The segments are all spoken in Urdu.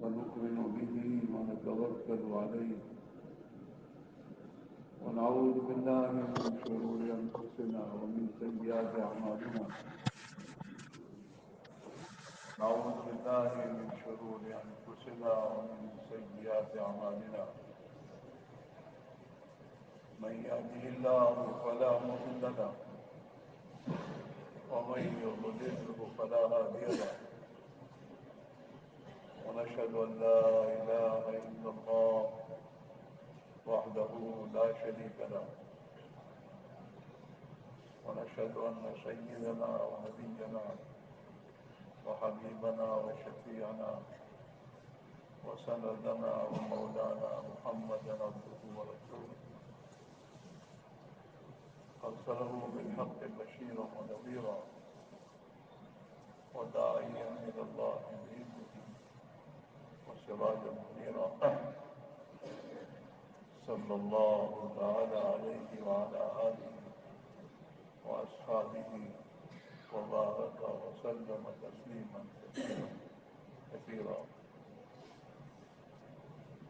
ونؤمن به ونتوكل عليه ونعوذ بالله من شرور أنفسنا ومن سيئات أعمالنا. نعوذ بالله من شرور أنفسنا ومن سيئات أعمالنا. من يهده الله فلا مضل له ومن يضلله فلا هادي له. ونشهد أن لا إله إلا الله وحده لا شريك له. ونشهد أن سيدنا ونبينا وحبيبنا وشفيعنا وسندنا ومولانا محمدا عبده ورسوله أرسله بالحق بشيرا ونذيرا وداعيا إلى الله بإذنه وسراجا منيرا. صلى الله تعالى عليه وعلى آله وأصحابه وبارك وسلم تسليما كثيرا.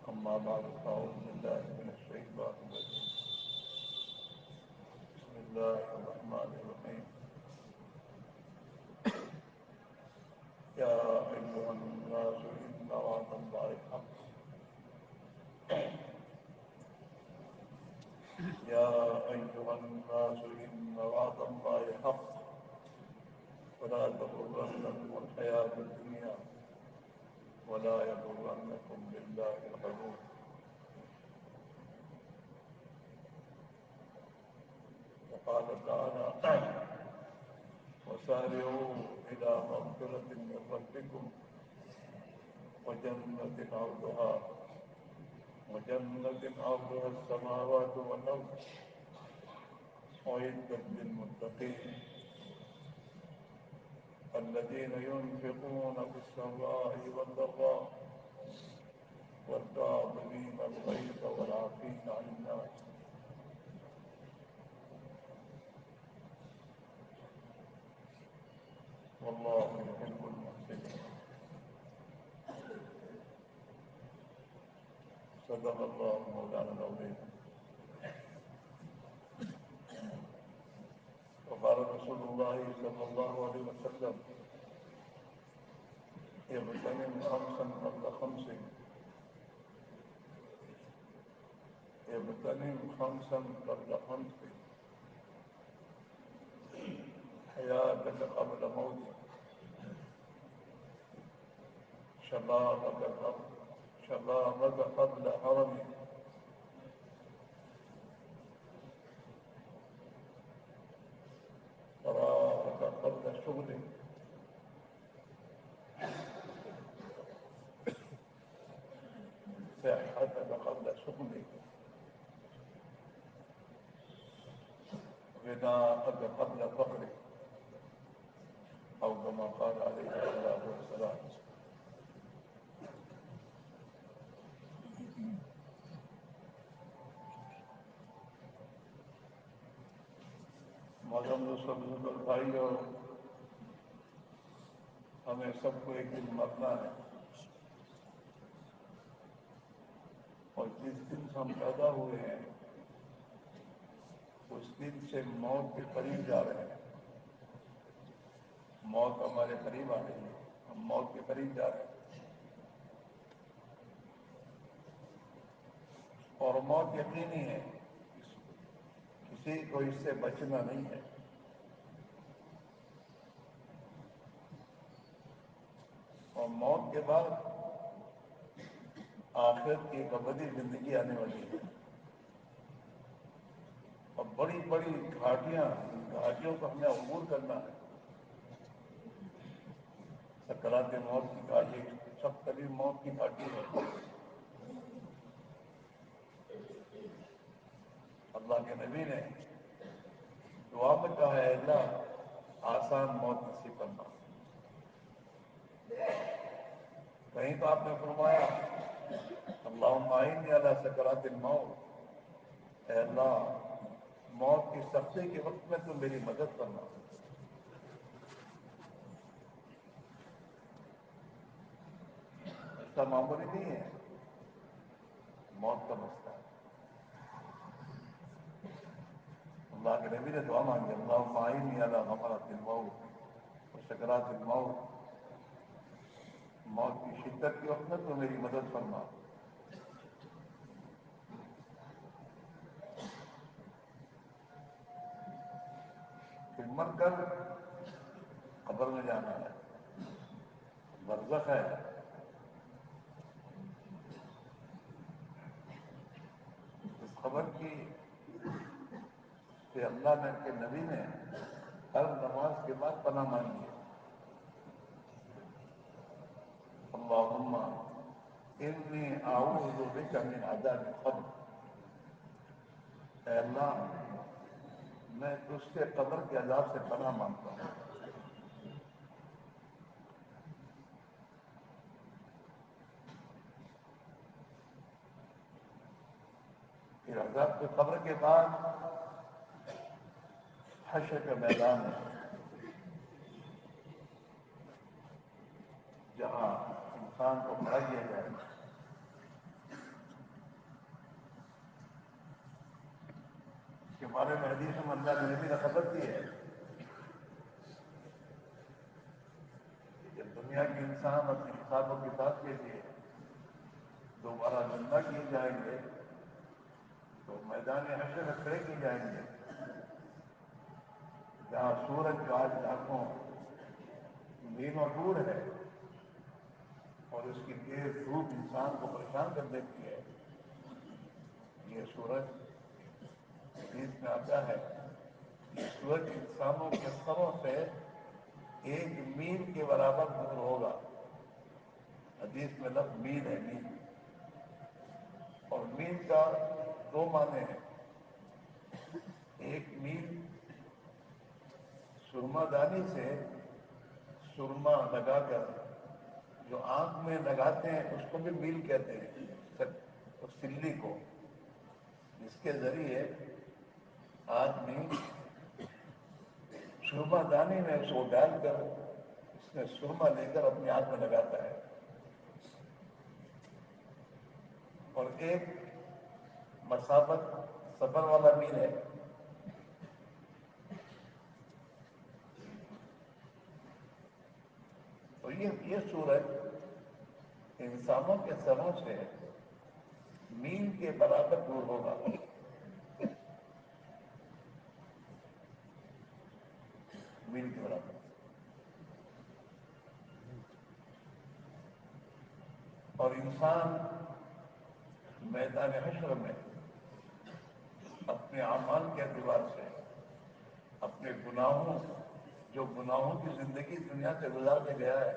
أما بعد فأعوذ بالله من الشيطان الرجيم. بسم الله الرحمن الرحيم. يا أيها الناس إن وعد الله حق. يا أيها الناس إن وعد الله حق فلا تغرنكم الحياة الدنيا ولا يغرنكم بالله الغرور. وقال تعالى وسارعوا إلى مغفرة من ربكم وجنة عرضها السماوات والأرض أعدت للمتقين الذين ينفقون في السراء والضراء والكاظمين الغيظ والعافين عن الناس والله يحب المحسنين. صدق الله مولانا العظيم. وقال رسول الله صلى الله عليه وسلم اغتنم خمسا قبل خمس حياتك قبل موتك شبابك قبل هرمك فراغك قبل شغلك صحتك قبل شغلك غناءك قبل فقرك أو كما قال عليه الصلاة والسلام. معظم دوستوں بزرگ بھائیوں، ہمیں سب کو ایک دن مرنا ہے، اور جس دن سے ہم پیدا ہوئے ہیں اس دن سے موت کے قریب جا رہے ہیں. موت ہمارے قریب آ رہی ہے، ہم موت کے قریب جا رہے ہیں، اور موت یقینی ہے، کسی کو اس سے بچنا نہیں ہے. اور موت کے بعد آخرت کی ایک ابدی زندگی آنے والی ہے، اور بڑی بڑی گھاٹیوں کو ہمیں عبور کرنا ہے. سکرات موت کی گھاٹی سب قریب موت کی گھاٹی ہے. اللہ کے نبی نے دعا میں کہا ہے اللہ آسان موت نصیب کرنا. کہیں تو آپ نے فرمایا اللہم اعنی علی سکرات الموت، اے اللہ موت کی سختی کے وقت میں تو میری مدد کرنا. مسئلہ معمولی نہیں ہے، موت کا مسئلہ ہے۔ اللہ کے نبی نے دعا مانگی، اللہم اعنی علی غمرۃ الموت و سکرات الموت، موت کی شدت کے وقت میں تو میری مدد فرما۔ پھر مر کر قبر میں جانا ہے، برزخ ہے۔ اس خبر کی کہ اللہ نے کے نبی نے ہر نماز کے بعد پناہ مانگی ہے، اللہم انی اعوذ بک من عذاب القبر، اے اللہ میں تجھ سے قبر کے عذاب سے پناہ مانگتا ہوں۔ پھر عذاب کے قبر کے بعد حشر کا میدان ہے، جہاں انسان کو کھڑا کیا جائے گا۔ اس کے بارے میں حدیث میں اللہ کے نبی نے خبر دی ہے کہ جب دنیا کے انسان اپنے حساب و کتاب کے لیے دوبارہ زندہ کیے جائیں گے تو میدان حشر میں کھڑے کیے جائیں گے، جہاں سورج جو آج لاکھوں میلوں دور ہے اور اس کی تیز دھوپ انسان کو پریشان کر دیتی ہے۔ یہ سورج حدیث میں آتا ہے، یہ سورج انسانوں کے سروں سے 1 میل کے برابر دور ہوگا۔ حدیث میں لفظ میل ہے، میل، اور میل کا 2 معنی ہیں۔ 1 میل سرما دانی سے سرما لگا کر جو آنکھ میں لگاتے ہیں اس کو بھی میل کہتے ہیں، اس سلی کو، جس کے ذریعے آدمی سرما دانی میں اس کو ڈال کر اس میں سرما لے کر اپنی آنکھ میں لگاتا ہے، اور ایک مسافت سفر والا میل ہے۔ تو یہ سورج انسانوں کے سروں سے میل کے برابر دور ہوگا، میل کے برابر، اور انسان میدان حشر میں اپنے اعمال کے اعتبار سے اپنے گناہوں، جو گناہوں کی زندگی دنیا سے گزار کے گیا ہے،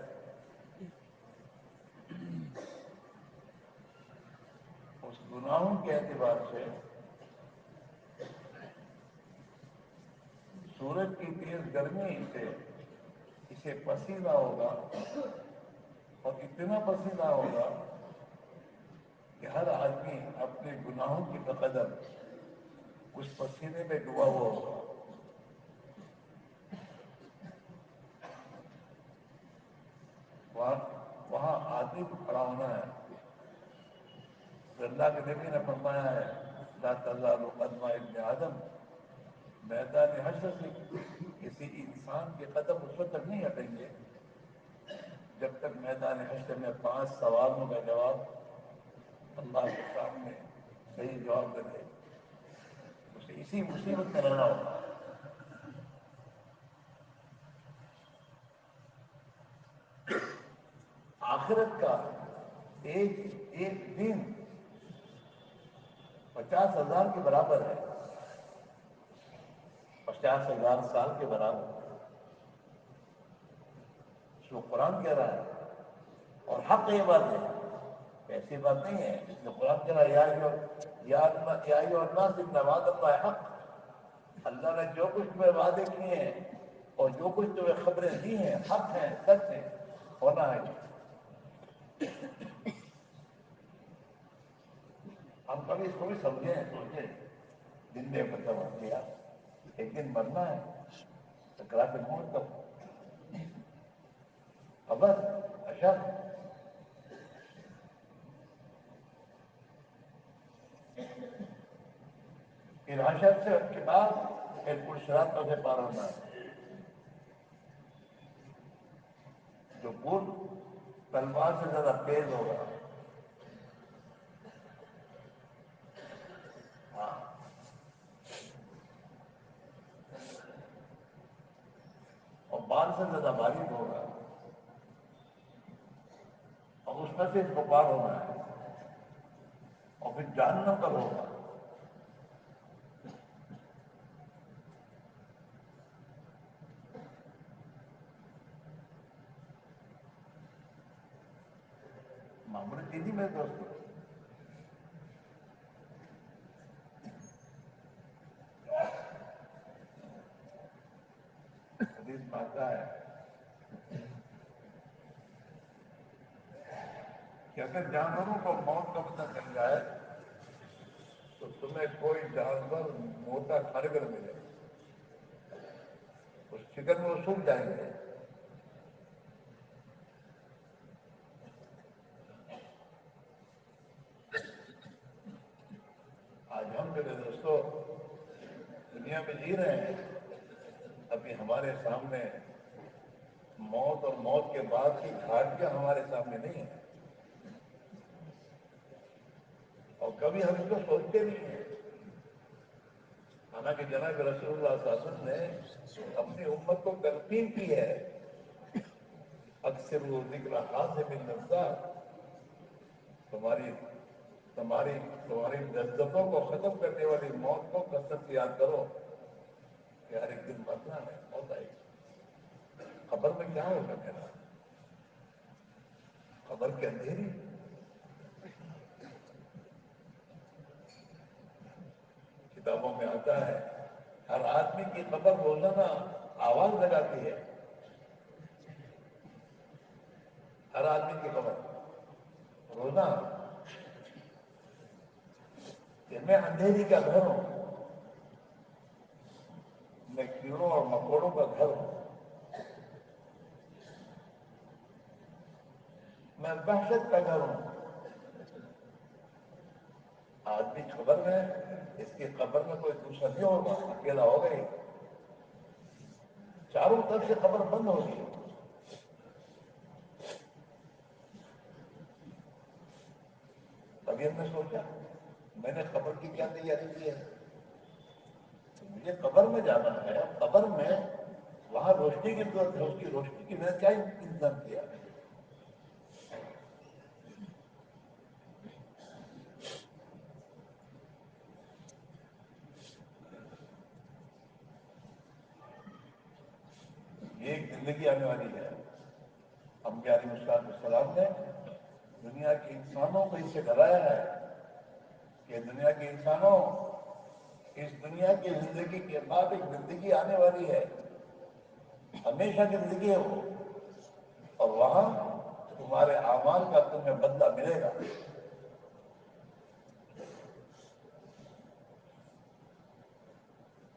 اس گناہوں کے اعتبار سے سورج کی تیز گرمی سے اسے پسینہ ہوگا، اور اتنا پسینہ ہوگا کہ ہر آدمی اپنے گناہوں کی بقدر اس پسینے میں ڈوبا ہوا ہوگا۔ وہاں آدمی کو کھڑا ہونا ہے۔ اللہ کے نبی نے فرمایا ہے، لا تزال قدم ابن آدم، میدان حشر سے کسی انسان کے قدم اس وقت تک نہیں ہٹیں گے جب تک میدان حشر میں 5 سوالوں کا جواب اللہ کے سامنے صحیح جواب دے، اسے اسی مصیبت میں رہنا ہوگا۔ آخرت کا ایک دن 50,000 کے برابر ہے، 50,000 سال کے برابر، جو قرآن کہہ رہا ہے، اور حق یہ بات ہے، ایسی بات نہیں ہے جو قرآن کہہ رہا ہے، یا ایھا الناس ان وعد اللہ حق، اللہ نے جو کچھ تمہیں وعدے کیے ہیں اور جو کچھ تمہیں خبریں دی ہیں حق ہیں، سچ ہیں، ہونا ہے۔ ہم کبھی اس کو بھی سوچیں، دن نے ختم ہو گیا، ایک دن مرنا ہے، سکرات الموت کا خبر اشد، پھر حشر سے کے بعد پھر پرصراط سے پار ہونا ہے، جو پور تلوار سے زیادہ تیز ہوگا. ہاں، اور بال سے زیادہ باریک ہوگا، اور اس میں سے اس کو پار ہونا ہے. اور پھر جہنم پر ہوگا. معمولی چیز ہی میرے دوستوں، حدیث میں آتا ہے کہ اگر جانوروں کو موت کا پتہ چل جائے تو تمہیں کوئی جانور موٹا کھانے کو نہ ملے، اس چکن میں وہ سوکھ جائیں گے. آج ہم میرے دوستوں دنیا میں جی رہے ہیں، ابھی ہمارے سامنے موت اور موت کے بعد کی گھاٹیاں ہمارے سامنے نہیں ہیں، اور کبھی ہم اس کو سوچتے نہیں ہیں. حالانکہ جناب رسول اللہ صلی اللہ علیہ وسلم نے اپنی امت کو تلقین کی ہے، اکثر وہ ذکر حاضم اللذات، تمہاری تمہاری تمہاری لذتوں کو ختم کرنے والی موت کو کثرت سے یاد کرو کہ ہر ایک دن مرنا ہے، موت آئے گی. قبر میں کیا ہوگا میرا؟ قبر کے اندھیری. کتابوں میں آتا ہے ہر آدمی کی قبر روزانہ آواز لگاتی ہے. ہر آدمی کی قبر روزانہ کہ میں اندھیری کا گھر ہوں، میں کیڑوں اور مکوڑوں کا گھر ہوں، میں وحشت کا گھر ہوں. آدمی قبر میں، اس کی قبر میں کوئی دوسرا نہیں ہوگا، اکیلا ہو گئی. چاروں طرف سے قبر بند ہوگی. ابھی ہم نے سوچا میں نے قبر کی کیا تیاری کی ہے. مجھے قبر میں جانا ہے، قبر میں وہاں روشنی کی ضرورت ہے، اس کی روشنی کی میں نے کیا انتظام کیا. یہ ایک زندگی آنے والی ہے. انبیاء علیہ السلام نے دنیا کے انسانوں کو اس سے ڈرایا ہے کہ دنیا کے انسانوں، اس دنیا کی زندگی کے بعد ایک زندگی آنے والی ہے، ہمیشہ کی زندگی ہے وہ، اور وہاں تمہارے اعمال کا تمہیں بدلہ ملے گا.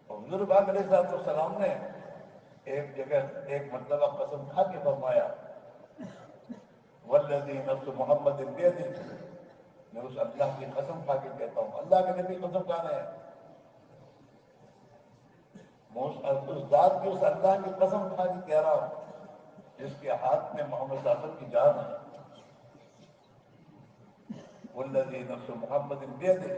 اور حضور پاک علیہ السلام نے ایک جگہ ایک مرتبہ قسم کھا کے فرمایا، والذی نفس محمد بیدہ، میں اس اللہ کی قسم کھا کے کہتا ہوں. اللہ کے نبی قسم کھا رہے ہیں، اس ذات کی، اس اللہ کی قسم کھا کے کہہ رہا ہوں جس کے ہاتھ میں محمد صلی اللہ علیہ وسلم کی جان ہے. والذی نفس محمد بیدہ،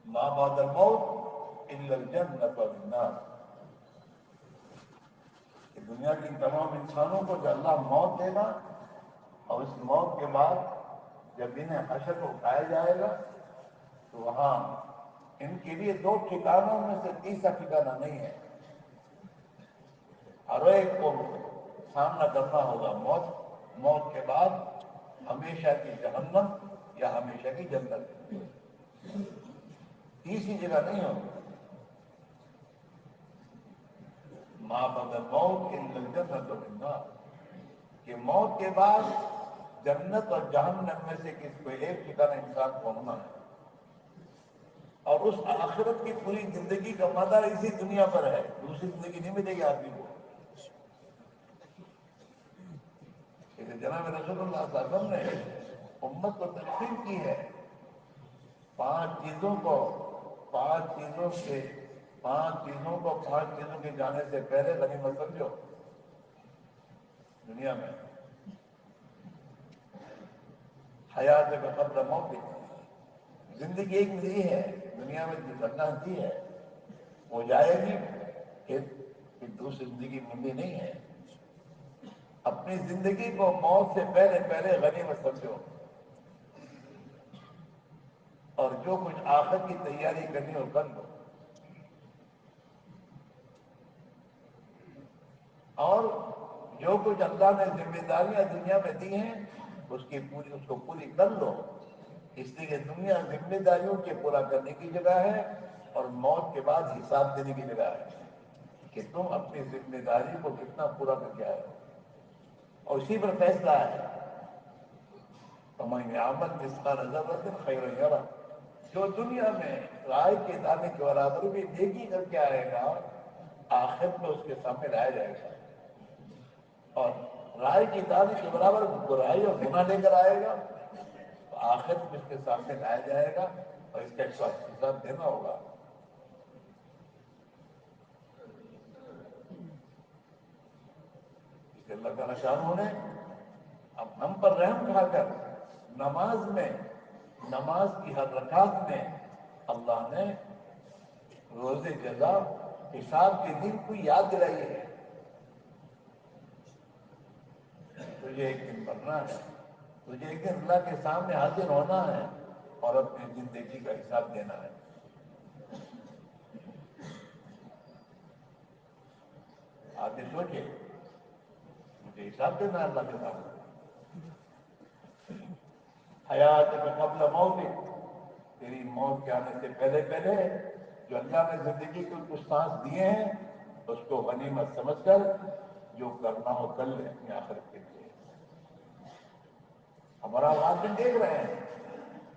ما بعد الموت الا الجنۃ والنار. کہ دنیا کی تمام انسانوں کو جو اللہ موت دے گا، اور اس موت کے بعد جب انہیں حشر کو اٹھایا جائے گا تو وہاں ان کے لیے دو ٹھکانوں میں سے تیسرا ٹھکانہ نہیں ہے. ہر ایک کو سامنا کرنا ہوگا موت، موت کے بعد ہمیشہ کی جہنم یا ہمیشہ کی جنت. تیسری جگہ نہیں ہوگی. ما بعد الموت الا الجنۃ والنار، کہ موت کے بعد جنت اور جہنم میں سے کسی کو ایک ٹھکانہ انسان کو ہونا ہے. اور اس آخرت کی پوری زندگی کا مدار اسی دنیا پر ہے، دوسری زندگی نہیں ملے گی آدمی کو. جناب رسول اللہ صلی اللہ علیہ وسلم نے امت کو تقسیم کی ہے پانچ چیزوں کو، پانچ چیزوں کے جانے سے پہلے غنیمت سمجھو دنیا میں۔ حیات کا قبل موت، زندگی ایک ملی ہے دنیا میں، جو اللہ دی ہے وہ جائے گی، پھر دوسری زندگی ملی نہیں ہے۔ اپنی زندگی کو موت سے پہلے پہلے غنیمت سمجھو، اور جو کچھ آخرت کی تیاری کرنی ہو کر لو، اور جو کچھ اللہ نے ذمہ داریاں دنیا میں دی ہیں اس کو پوری کر لو، اس لیے کہ دنیا ذمہ داریوں کے پورا کرنے کی جگہ ہے اور موت کے بعد حساب دینے کی جگہ ہے کہ تم اپنی ذمہ داری کو کتنا پورا کر کے آئے ہو، اور اسی پر فیصلہ ہے۔ فَمَن يَعْمَلْ مِثْقَالَ ذَرَّةٍ خَيْرًا يَرَهُ، جو دنیا میں رائے کے دانے کے برابر بھی نیکی کر کے آئے گا، آخرت میں اس کے سامنے لایا جائے گا، اور رائے کے دانے کے برابر برائی اور گناہ لے کر آئے گا تو آخرت میں اس کے سامنے لایا جائے گا اور اس کا ایک حساب دینا ہوگا۔ اس لیے اللہ تعالیٰ شان نے اب ہم پر رحم کھا کر نماز کی ہر رکعت میں اللہ نے روز جزا حساب کے دن کو یاد دلائی ہے۔ تجھے ایک دن مرنا ہے، تجھے ایک دن اللہ کے سامنے حاضر ہونا ہے اور اپنی زندگی کا حساب دینا ہے۔ آگے سوچے، مجھے حساب دینا ہے اللہ کے سامنے۔ حیات کا قبل موت، تیری موت کے آنے سے پہلے پہلے جو اللہ نے زندگی کو کچھ سانس دیے ہیں اس کو غنیمت سمجھ کر جو کرنا ہو کر لے اپنی آخرت کے لیے۔ ہمارا حاصل دیکھ رہے ہیں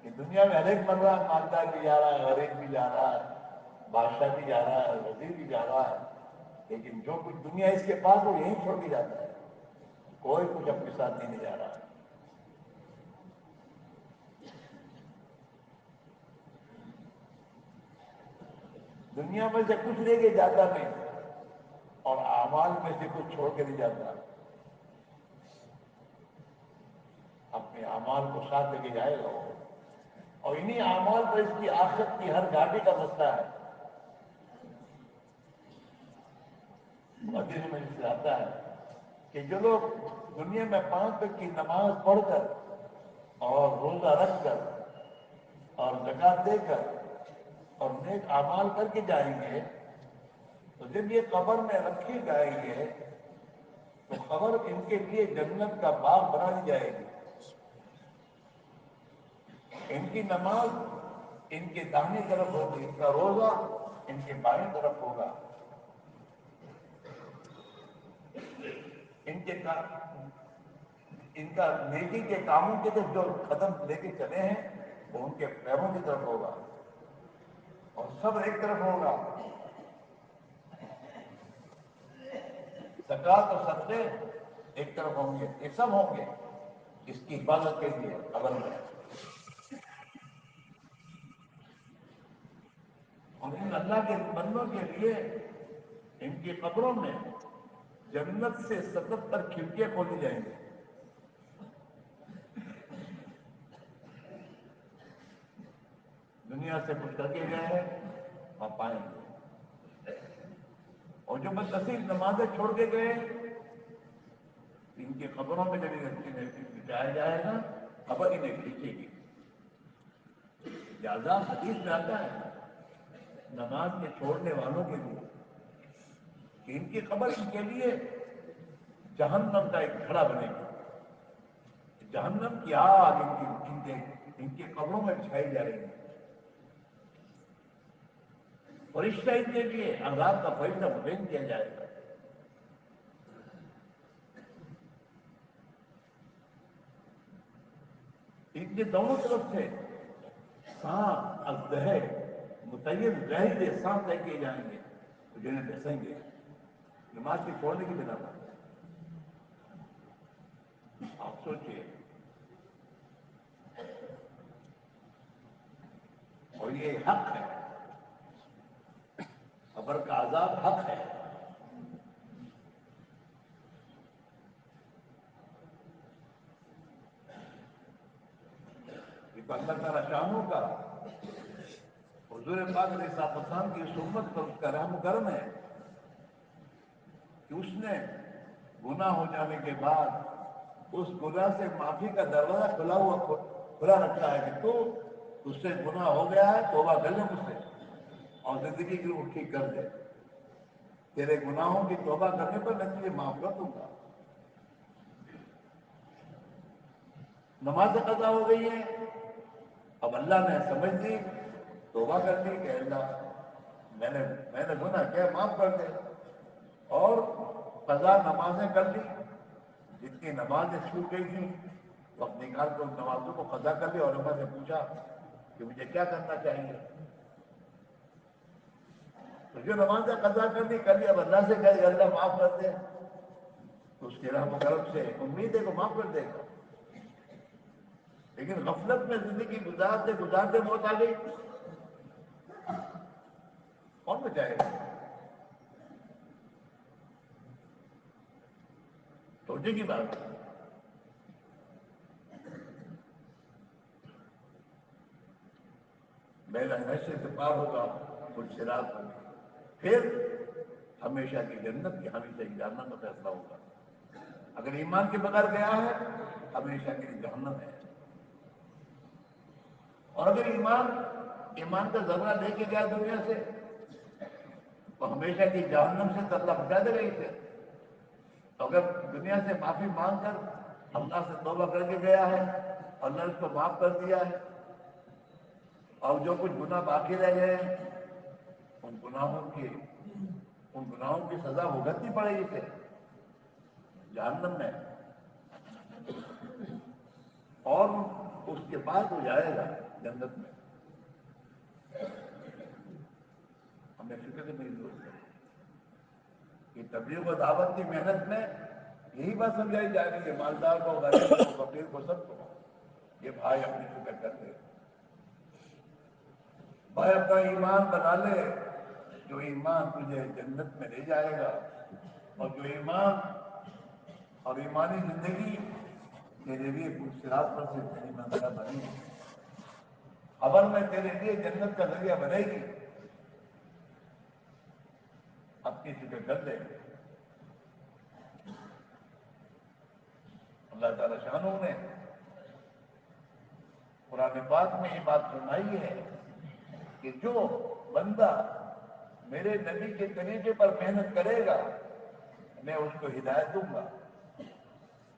کہ دنیا میں ہر ایک مر رہا ہے، مالدار بھی جا رہا ہے، غریب بھی جا رہا ہے، بادشاہ بھی جا رہا ہے، وزیر بھی جا رہا ہے، لیکن جو کچھ دنیا اس کے پاس وہ یہیں چھوڑ کے جاتا ہے، کوئی کچھ اپنے ساتھ نہیں جا رہا ہے۔ دنیا میں سے کچھ لے کے جاتا نہیں اور اعمال میں سے کچھ چھوڑ کے نہیں جاتا، اپنے اعمال کو ساتھ لے کے جائے گا وہ، اور انہی اعمال پر اس کی آخرت کی ہر گاڑی کا مسئلہ ہے۔ حدیث میں سے آتا ہے کہ جو لوگ دنیا میں 5 وقت کی نماز پڑھ کر اور روزہ رکھ کر اور زکوٰۃ دے کر اور نیک اعمال کر کے جائیں گے تو جب یہ قبر میں رکھے جائیں گے تو قبر ان کے لیے جنت کا باغ بنا دی جائے گی۔ ان کی نماز ان کے داہنی طرف ہوگی، ان کا روزہ ان کے بائیں طرف ہوگا، ان کا نیکی کے کاموں کے طرف جو قدم لے کے چلے ہیں وہ ان کے پیروں کی طرف ہوگا، اور سب ایک طرف ہوگا۔ زکوٰۃ اور صدقے ایک طرف ہوں گے، یہ سب ہوں گے اس کی حفاظت کے لیے قبر میں، اور ان اللہ کے بندوں کے لیے ان کی قبروں میں جنت سے 77 کھڑکیاں کھولی جائیں گی۔ دنیا سے کچھ کر کے گئے ہیں اور پائیں گے، اور جو بد نصیب نمازیں چھوڑ کے گئے ان کی قبروں میں جب بچایا جائے گا قبر انہیں کھینچے گی۔ لہٰذا حدیث میں آتا ہے نماز کے چھوڑنے والوں کے لیے کہ ان کی قبر ان کے لیے جہنم کا ایک گھڑا بنے گی، جہنم کی آگ ان کے قبروں میں بچھائی جائے گی، فرشتہ ان کے لیے عذاب کا فرشتہ متعین کیا جائے گا۔ ان کے دونوں طرف سے سانپ الزہر متعین زہریلے سانپ لے کے جائیں گے تو جنہیں ڈسیں گے نماز کے چھوڑنے کی بنا پر۔ آپ سوچئے اور یہ حق ہے، قبر کا عذاب حق ہے۔ یہ تو اللہ تعالیٰ شانوں کا، حضور پاک علیہ الصلوۃ والسلام کی اس امت پر اس کا رحم و کرم ہے کہ اس نے گناہ ہو جانے کے بعد اس گناہ سے معافی کا دروازہ کھلا رکھا ہے کہ تو اس سے گناہ ہو گیا ہے، توبہ کر لے مجھ سے اور زندگی کی وہ ٹھیک کر دے۔ تیرے گناہوں کی توبہ کرنے پر میں تجھے معاف کر دوں گا۔ نماز قضا ہو گئی ہے، اب اللہ نے سمجھ لی، توبہ کر لی کہ اللہ میں نے گناہ کیا، معاف کر دے، اور قضا نمازیں کر لی، جتنی نمازیں چھوٹ گئی تھیں وقت نکال کر ان نمازوں کو قضا کر لی، اور عمر سے پوچھا کہ مجھے کیا کرنا چاہیے؟ تو جو نمازیں قضا کر لی، اب اللہ سے کہے اللہ معاف کر دے، تو اس کے رحم و کرم سے امید ہے کہ معاف کر دے گا۔ لیکن غفلت میں زندگی گزارتے گزارتے موت آ گئی، کون بچائے گا؟ سوچے کی بات ہے۔ میرا نشے سے پار ہوگا کچھ صراط ہوگی، پھر ہمیشہ کی جنت کی، ہمیشہ کی جہنم کا فیصلہ ہوگا۔ اگر ایمان کے بغیر گیا ہے ہمیشہ کے لیے جہنم ہے، اور اگر ایمان کا ذرہ لے کے گیا دنیا سے تو ہمیشہ کی جہنم سے تو اللہ بچا دے گا اسے۔ تو اگر دنیا سے معافی مانگ کر اللہ سے توبہ کر کے گیا ہے، اللہ نے اس کو معاف کر دیا ہے، اور جو کچھ گناہ باقی رہ گئے ہیں ان گناہوں کی سزا بھگتنی پڑے گی اسے جہنم میں، اور اس کے بعد وہ جائے گا جنت میں۔ ہمیں فکر نہیں ضرورت ہے کہ تبلیغ و دعوت کی محنت میں یہی بات سمجھائی جا رہی ہے، مالدار کو، غریب کو، فقیر کو، سب کو، یہ بھائی اپنی فکر کر لے، بھائی اپنا ایمان بنا لے، جو ایمان تجھے جنت میں لے جائے گا، اور جو ایمان اور ایمانی زندگی تیرے لیے صراط پر سے تیری منزلہ بنے گی، قبر میں تیرے لیے جنت کا ذریعہ بنے گی، اپنی فکر کر لے۔ اللہ تعالی شانوں نے قرآن پاک میں یہ بات فرمائی ہے کہ جو بندہ میرے نبی کے طریقے پر محنت کرے گا میں اس کو ہدایت دوں گا،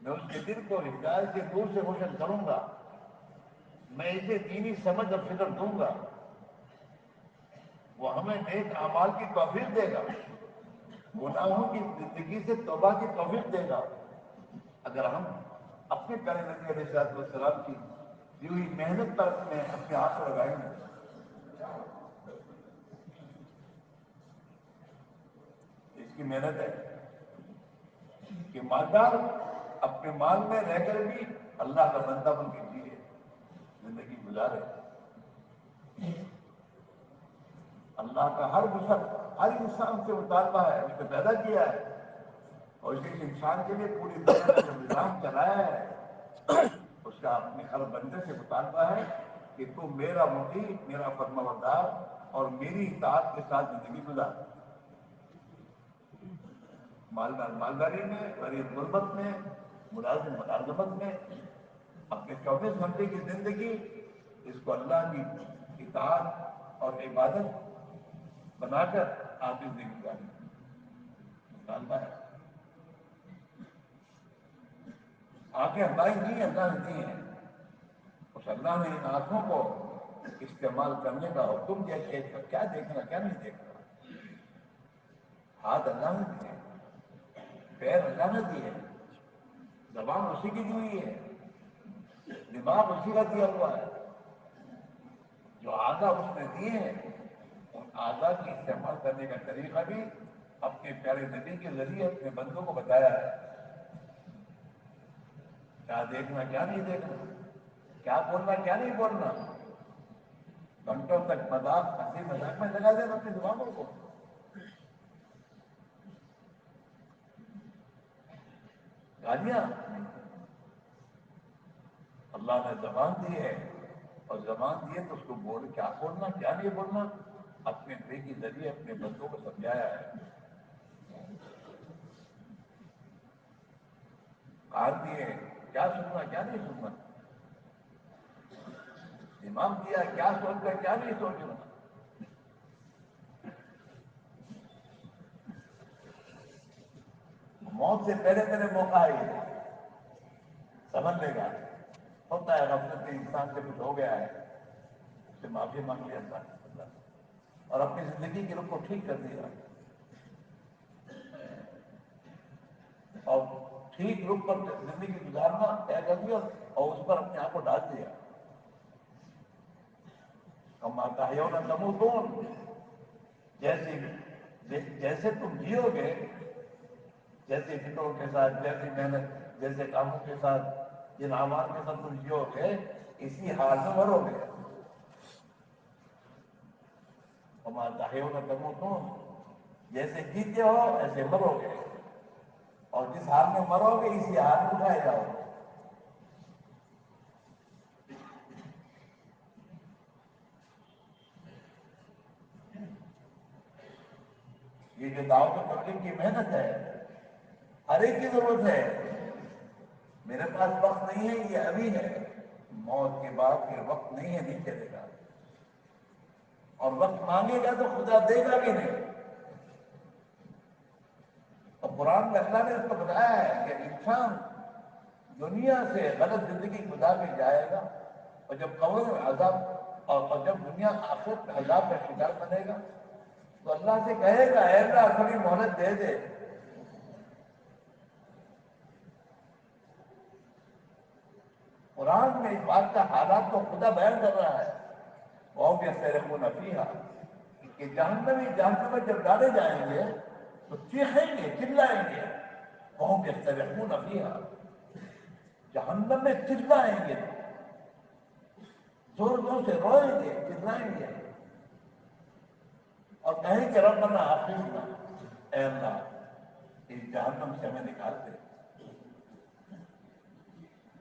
میں اس کے دل کو ہدایت کے نور سے روشن کروں گا، میں اسے دینی سمجھ اور فکر دوں گا، وہ ہمیں نیک اعمال کی توفیق دے گا، گناہوں کی زندگی سے توبہ کی توفیق دے گا، اگر ہم اپنے پیارے نبی علیہ السلام کی دی ہوئی محنت پر اپنے ہاتھ لگائیں گے۔ اس کی محنت ہے کہ مالدار اپنے مال میں رہ کر بھی اللہ کا بندہ بن کے جیے، زندگی گزارے، اللہ کا ہر انسان سے مطالبہ ہے، اس نے پیدا کیا ہے، اور اس انسان کے لیے پوری دنیا میں جو نظام چلایا ہے اس کا اپنے ہر بندے سے مطالبہ ہے کہ تو میرا مطیع، میرا فرمانبردار اور میری اطاعت کے ساتھ زندگی گزار، مالدار مالداری میں، غریب غربت میں، ملازم ملازمت میں، اپنے 24 گھنٹے کی زندگی اس کو اللہ کی اطاعت اور عبادت بنا کر آپ زندگی گزاریں، مطالبہ ہے۔ آنکھیں ہماری دی ہیں، اللہ نے دی ہیں، اس اللہ نے ان آنکھوں کو استعمال کرنے کا حکم دیا کہ کیا دیکھنا کیا نہیں دیکھنا، ہاتھ اللہ نے دیے، پیر اللہ نے دیے، زبان اسی کی دی ہوئی ہے، دماغ اسی کا دیا ہوا ہے، جو اعضاء اس نے دیے ہیں ان اعضاء کی استعمال کرنے کا طریقہ بھی اپنے پیارے نبی کے ذریعے اپنے بندوں کو بتایا ہے، کیا دیکھنا کیا نہیں دیکھنا، کیا بولنا کیا نہیں بولنا، گھنٹوں تک مذاق ہنسی مذاق میں لگا دیں اپنی زبانوں کو. گالیاں نہیں. اللہ نے زبان دی ہے اور زبان دی ہے تو اس کو کیا بولنا کیا نہیں بولنا اپنے نبی کے ذریعے اپنے بندوں کو سمجھایا ہے. کار دیے کیا سننا کیا نہیں سننا. دماغ دیا کیا سوچنا کیا نہیں سوچنا. موت سے پہلے پہلے موقع ہے سمجھ لے گا. ہوتا ہے غفلت میں انسان سے کچھ ہو گیا ہے اس سے معافی مانگ لیا اللہ اور اپنی زندگی کے رخ کو ٹھیک کر دیا اور ٹھیک رخ پر زندگی گزارنا طے کر دیا اور اس پر اپنے آپ کو ڈال دیا. کما تحیون تموتون جیسے تم جیو گے جیسے فکروں کے ساتھ جیسی محنت جیسے کاموں کے ساتھ جن اعمال کے ساتھ تم جیو گے اسی حال میں مرو گے. کما تحیون تموتون جیسے جیتے ہو ایسے مرو گے اور جس حال میں مرو گے اسی حال میں اٹھائے جاؤ گے. یہ جو دعوت و تبلیغ کی محنت ہے ہر ایک کی ضرورت ہے. میرے پاس وقت نہیں ہے یہ ابھی ہے. موت کے بعد پھر وقت نہیں ہے نہیں چلے گا اور وقت مانگے گا تو خدا دے گا بھی نہیں. اور قرآن میں اللہ نے اس کو بتایا ہے کہ انسان دنیا سے غلط زندگی گزار کے جائے گا اور جب قبر میں عذاب اور جب دنیا آخرت میں عذاب کا شکار بنے گا تو اللہ سے کہے گا اے اللہ تھوڑی مہلت دے دے. قرآن میں اس بات کا حالات کو خدا بیان کر رہا ہے. قوم یصرخون فیہا کہ جہنم میں جب ڈالے جائیں گے تو چیخیں گے چلائیں گے. قوم یصرخون فیہا جہنم میں چلائیں گے زور زور سے روئیں گے چلائیں گے اور کہیں کہ ربنا آخرنا اے اللہ اس جہنم سے ہمیں نکال دے.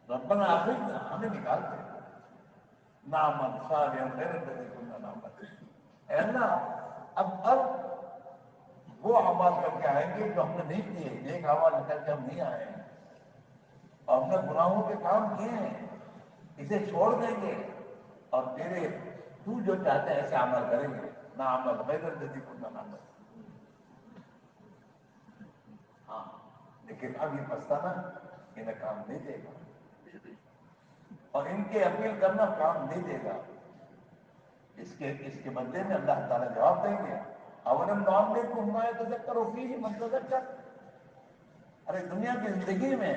ربنا آخرنا ہمیں نکال دے. نعمل صالحا غیر الذی کنا نعمل. اے اللہ اب وہ اعمال کر کے آئیں گے جو ہم نے نہیں کیے. نیک اعمال کر کے ہم نہیں آئے ہیں اور ہم نے گناہوں کے کام کیے ہیں اسے چھوڑ دیں گے اور تو جو چاہتے ہیں ایسے عمل کریں گے. نعمل غیر الذی کنا نعمل. ہاں لیکن اب یہ پچھتانا انہیں کام نہیں دے گا اور ان کے اپیل کرنا کام نہیں دے گا. اس کے بدلے میں اللہ تعالیٰ جواب دیں گے اولم نعمرکم ما یتذکر فیہ من تذکر. ارے دنیا کی زندگی میں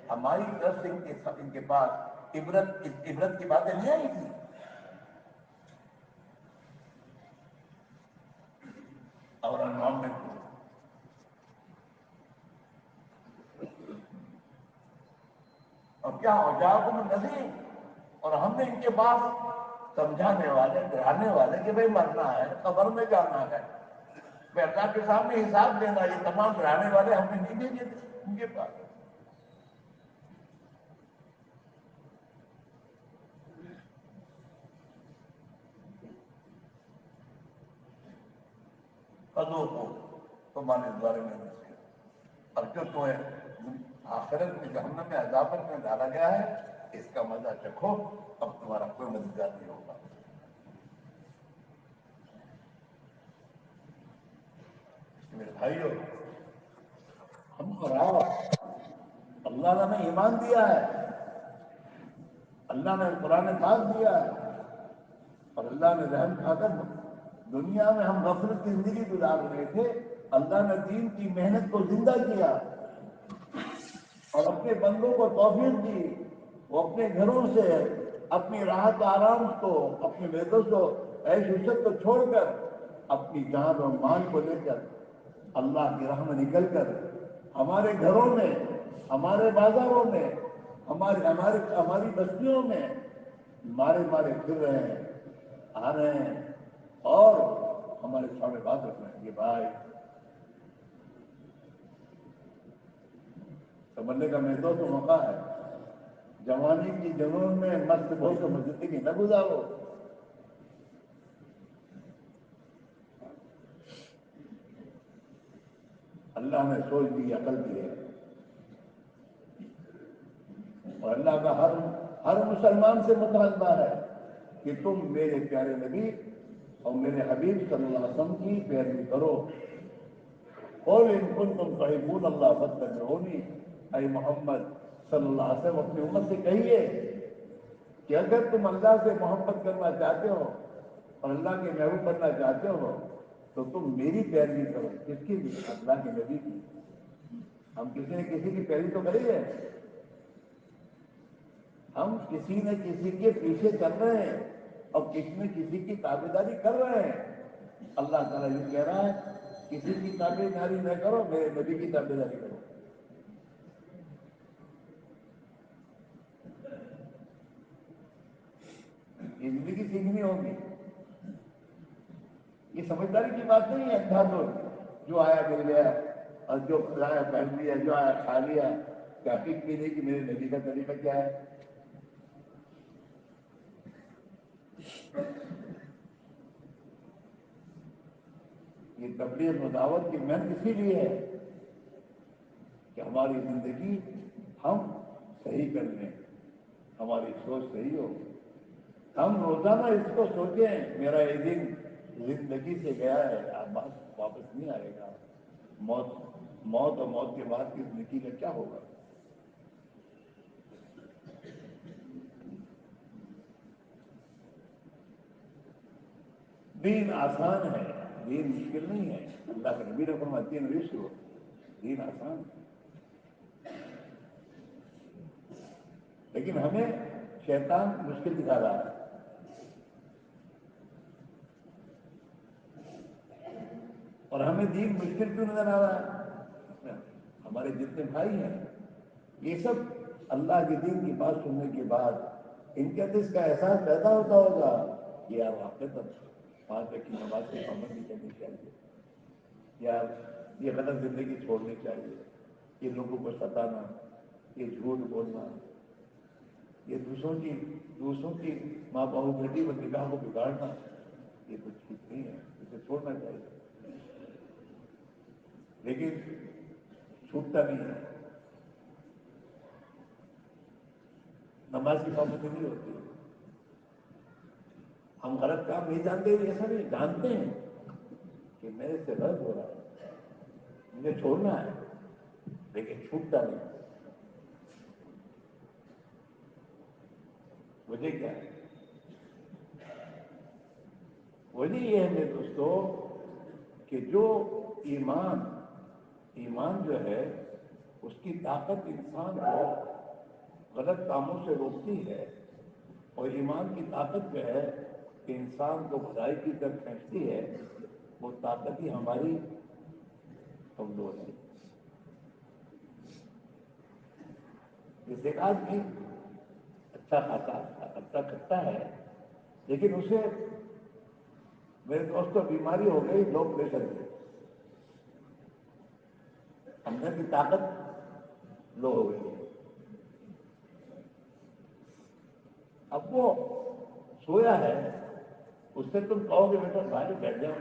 ہماری طرف سے ان کے پاس عبرت کی باتیں نہیں آئی تھی. اولم نعمرکم اور کیا ہو جاءکم النذیر اور ہم نے ان کے پاس سمجھانے والے ڈرانے والے کہ بھائی مرنا ہے قبر میں جانا ہے پھر اللہ کے سامنے حساب دینا یہ تمام ڈرانے والے ہم نے نہیں بھیجے تھے ان کے پاس. فذوقوا تمہارے بارے میں اور جو تمہیں آخرت میں جہنم میں عذابت میں ڈالا گیا ہے اس کا مزہ چکھو. اب تمہارا کوئی مددگار نہیں ہوگا. میرے بھائیو ہم اور اللہ نے ہمیں ایمان دیا ہے. اللہ نے قرآن پاک دیا ہے اور اللہ نے رحم کھا کر دنیا میں ہم غفلت کی زندگی گزار رہے تھے. اللہ نے دین کی محنت کو زندہ کیا اور اپنے بندوں کو توفیق دی. وہ اپنے گھروں سے اپنی راحت آرام کو اپنے بیٹوں کو عیش عشرت کو چھوڑ کر اپنی جان اور مال کو لے کر اللہ کی راہ میں نکل کر ہمارے گھروں میں ہمارے بازاروں میں ہماری بستیوں میں مارے پھر رہے ہیں. پڑھا رہے ہیں اور ہمارے سامنے بات رکھ رہے ہیں کہ بھائی سمجھنے کا میں تو موقع ہے، جوانی کی جنون میں مست ہو کے زندگی نہ گزارو۔ اللہ نے سوچ دی، عقل دی ہے، اور اللہ کا ہر مسلمان سے مطالبہ ہے کہ تم میرے پیارے نبی اور میرے حبیب صلی اللہ علیہ وسلم کی پیروی کرو۔ قل ان کنتم تحبون اللہ فاتبعونی، اے محمد صلی اللہ علیہ وسلم اپنی امت سے کہیے کہ اگر تم اللہ سے محبت کرنا چاہتے ہو اور اللہ کے محبوب بننا چاہتے ہو تو تم میری پیروی کرو۔ کس کی بھی؟ اللہ کے نبی کی۔ ہم کسی نے کسی کی پیروی تو کری ہے؟ ہم کسی نہ کسی کے پیچھے چل رہے ہیں اور کسی نہ کسی کی تابعداری کر رہے ہیں۔ اللہ تعالیٰ یہ کہہ رہا ہے کسی کی تابعداری نہ کرو، میرے نبی کی تابعداری کرو۔ زندگی سیکھنی ہوگی، یہ سمجھداری کی بات نہیں ہے۔ اندھا جو آیا مل گیا اور جو کھلایا پہن لیا، جو آیا کھا لیا، تحقیق کی نہیں کہ میرے نبی کا طریقہ کیا ہے۔ یہ تبلیغ و دعوت کی محنت اسی لیے ہے کہ ہماری زندگی ہم صحیح کر لیں، ہماری سوچ صحیح ہو۔ ہم روزانہ اس کو سوچیں میرا یہ دن زندگی سے گیا ہے، اب واپس نہیں آئے گا۔ موت اور موت کے بعد کی زندگی کا کیا ہوگا؟ دین آسان ہے، دین مشکل نہیں ہے۔ اللہ کے نبی نے فرمایا دین یسر، دین آسان ہے، لیکن ہمیں شیطان مشکل دکھا رہا ہے۔ اور ہمیں دین مشکل کیوں نظر آ رہا ہے؟ ہمارے جتنے بھائی ہیں یہ سب اللہ کے دین کی بات سننے کے بعد ان کے اندر اس کا احساس پیدا ہوتا ہوگا کہ یار واقعی 5 وقت کی نماز کی پابندی کرنی چاہیے، یار یہ غلط زندگی چھوڑنی چاہیے، یہ لوگوں کو ستانا، یہ جھوٹ بولنا، یہ دوسروں کی ماں بہو بیٹی و نگاہ کو بگاڑنا، یہ کچھ ٹھیک نہیں ہے، اسے چھوڑنا چاہیے۔ لیکن چھوٹتا نہیں ہے، نماز کی پابندی نہیں ہوتی۔ ہم غلط کام نہیں جانتے، ایسا نہیں، جانتے ہیں کہ میرے سے غلط ہو رہا ہے، مجھے چھوڑنا ہے، لیکن چھوٹتا نہیں۔ وجہ کیا ہے؟ وجہ یہ ہے میرے دوستو کہ جو ایمان جو ہے اس کی طاقت انسان کو غلط کاموں سے روکتی ہے، اور ایمان کی طاقت جو ہے کہ انسان کو بھلائی کی طرف کھینچتی ہے، وہ طاقت ہی ہماری کمزور ہے۔ جس ایک آدمی اچھا کھاتا اچھا کرتا ہے، لیکن اسے میرے دوستوں بیماری ہو گئی لو پریشر کی، اندر کی طاقت لو ہو گئی ہے۔ اب وہ سویا ہے، اس سے تم کہو گے بیٹا بھائی بیٹھ جاؤ،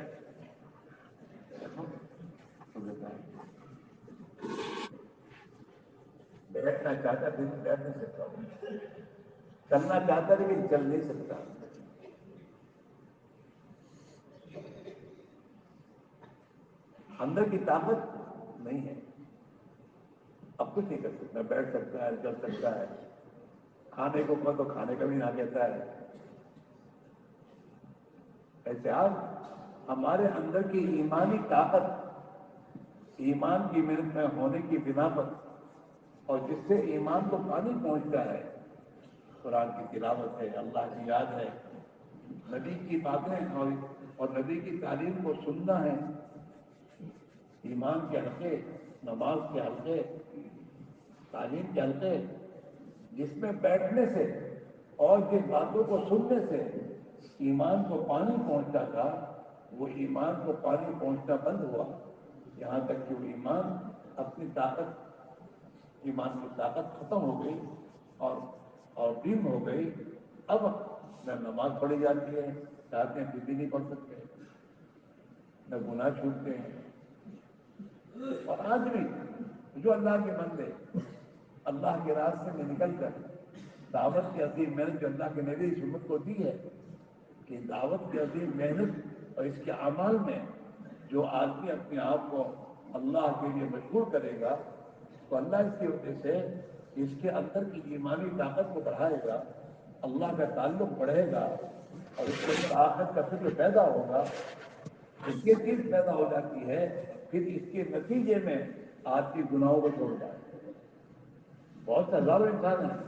بیٹھنا چاہتا لیکن بیٹھ نہیں سکتا، چلنا چاہتا لیکن چل نہیں سکتا۔ اندر کی طاقت نہیں ہے، اب کچھ نہیں کر سکتا، بیٹھ سکتا ہے، چل سکتا ہے، کھانے کو کہو تو کھانے کا بھی نہ کہتا ہے۔ ایسے آج ہمارے اندر کی ایمانی طاقت، ایمان کی محنت میں ہونے کی بنا پر، اور جس سے ایمان کو پانی پہنچتا ہے، قرآن کی تلاوت ہے، اللہ کی یاد ہے، نبی کی باتیں اور نبی کی تعلیم کو سننا ہے، ایمان کے حلقے، نماز کے حلقے، تعلیم کے حلقے، جس میں بیٹھنے سے اور جن باتوں کو سننے سے ایمان کو پانی پہنچتا تھا، وہ ایمان کو پانی پہنچنا بند ہوا، یہاں تک کہ وہ ایمان اپنی طاقت، ایمان کی طاقت ختم ہو گئی اور ڈیم ہو گئی۔ اب نہ نماز پڑھی جاتی ہے، چاہتے ہیں پھر بھی نہیں پڑھ سکتے، نہ گناہ چھوٹتے ہیں۔ اور آج بھی جو اللہ کے بندے اللہ کے راستے میں نکل کر دعوت کی عظیم محنت جو اللہ کے نبی اس امت کو دی ہے، کہ دعوت کی عظیم محنت اور اس کے اعمال میں جو آدمی اپنے آپ کو اللہ کے لیے مشغول کرے گا تو اللہ اس کی وجہ سے اس کے اندر کی ایمانی طاقت کو بڑھائے گا، اللہ کا تعلق بڑھے گا اور اس کے اندر آخرت کا فکر پیدا ہوگا۔ جب یہ چیز پیدا ہو جاتی ہے پھر اس کے نتیجے میں آدمی گناہوں کو چھوڑتا ہے۔ بہت سے ہزاروں انسان ہیں،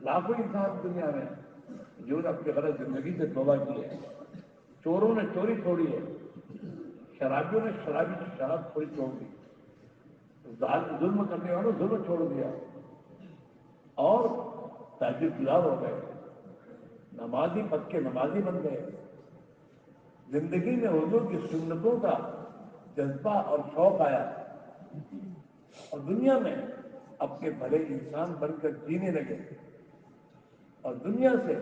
لاکھوں انسان دنیا میں جو نے اپنی غلط زندگی سے توبہ کی ہے۔ چوروں نے چوری چھوڑی ہے، شرابیوں نے شراب تھوڑی چھوڑ دی، ظلم کرنے والوں نے ظلم چھوڑ دیا اور تہجد گزار ہو گئے، نمازی پکے نمازی بن گئے، زندگی میں حضور کی سنتوں کا جذبہ اور شوق آیا اور دنیا میں اپنے بھلے انسان بن کر جینے لگے اور دنیا سے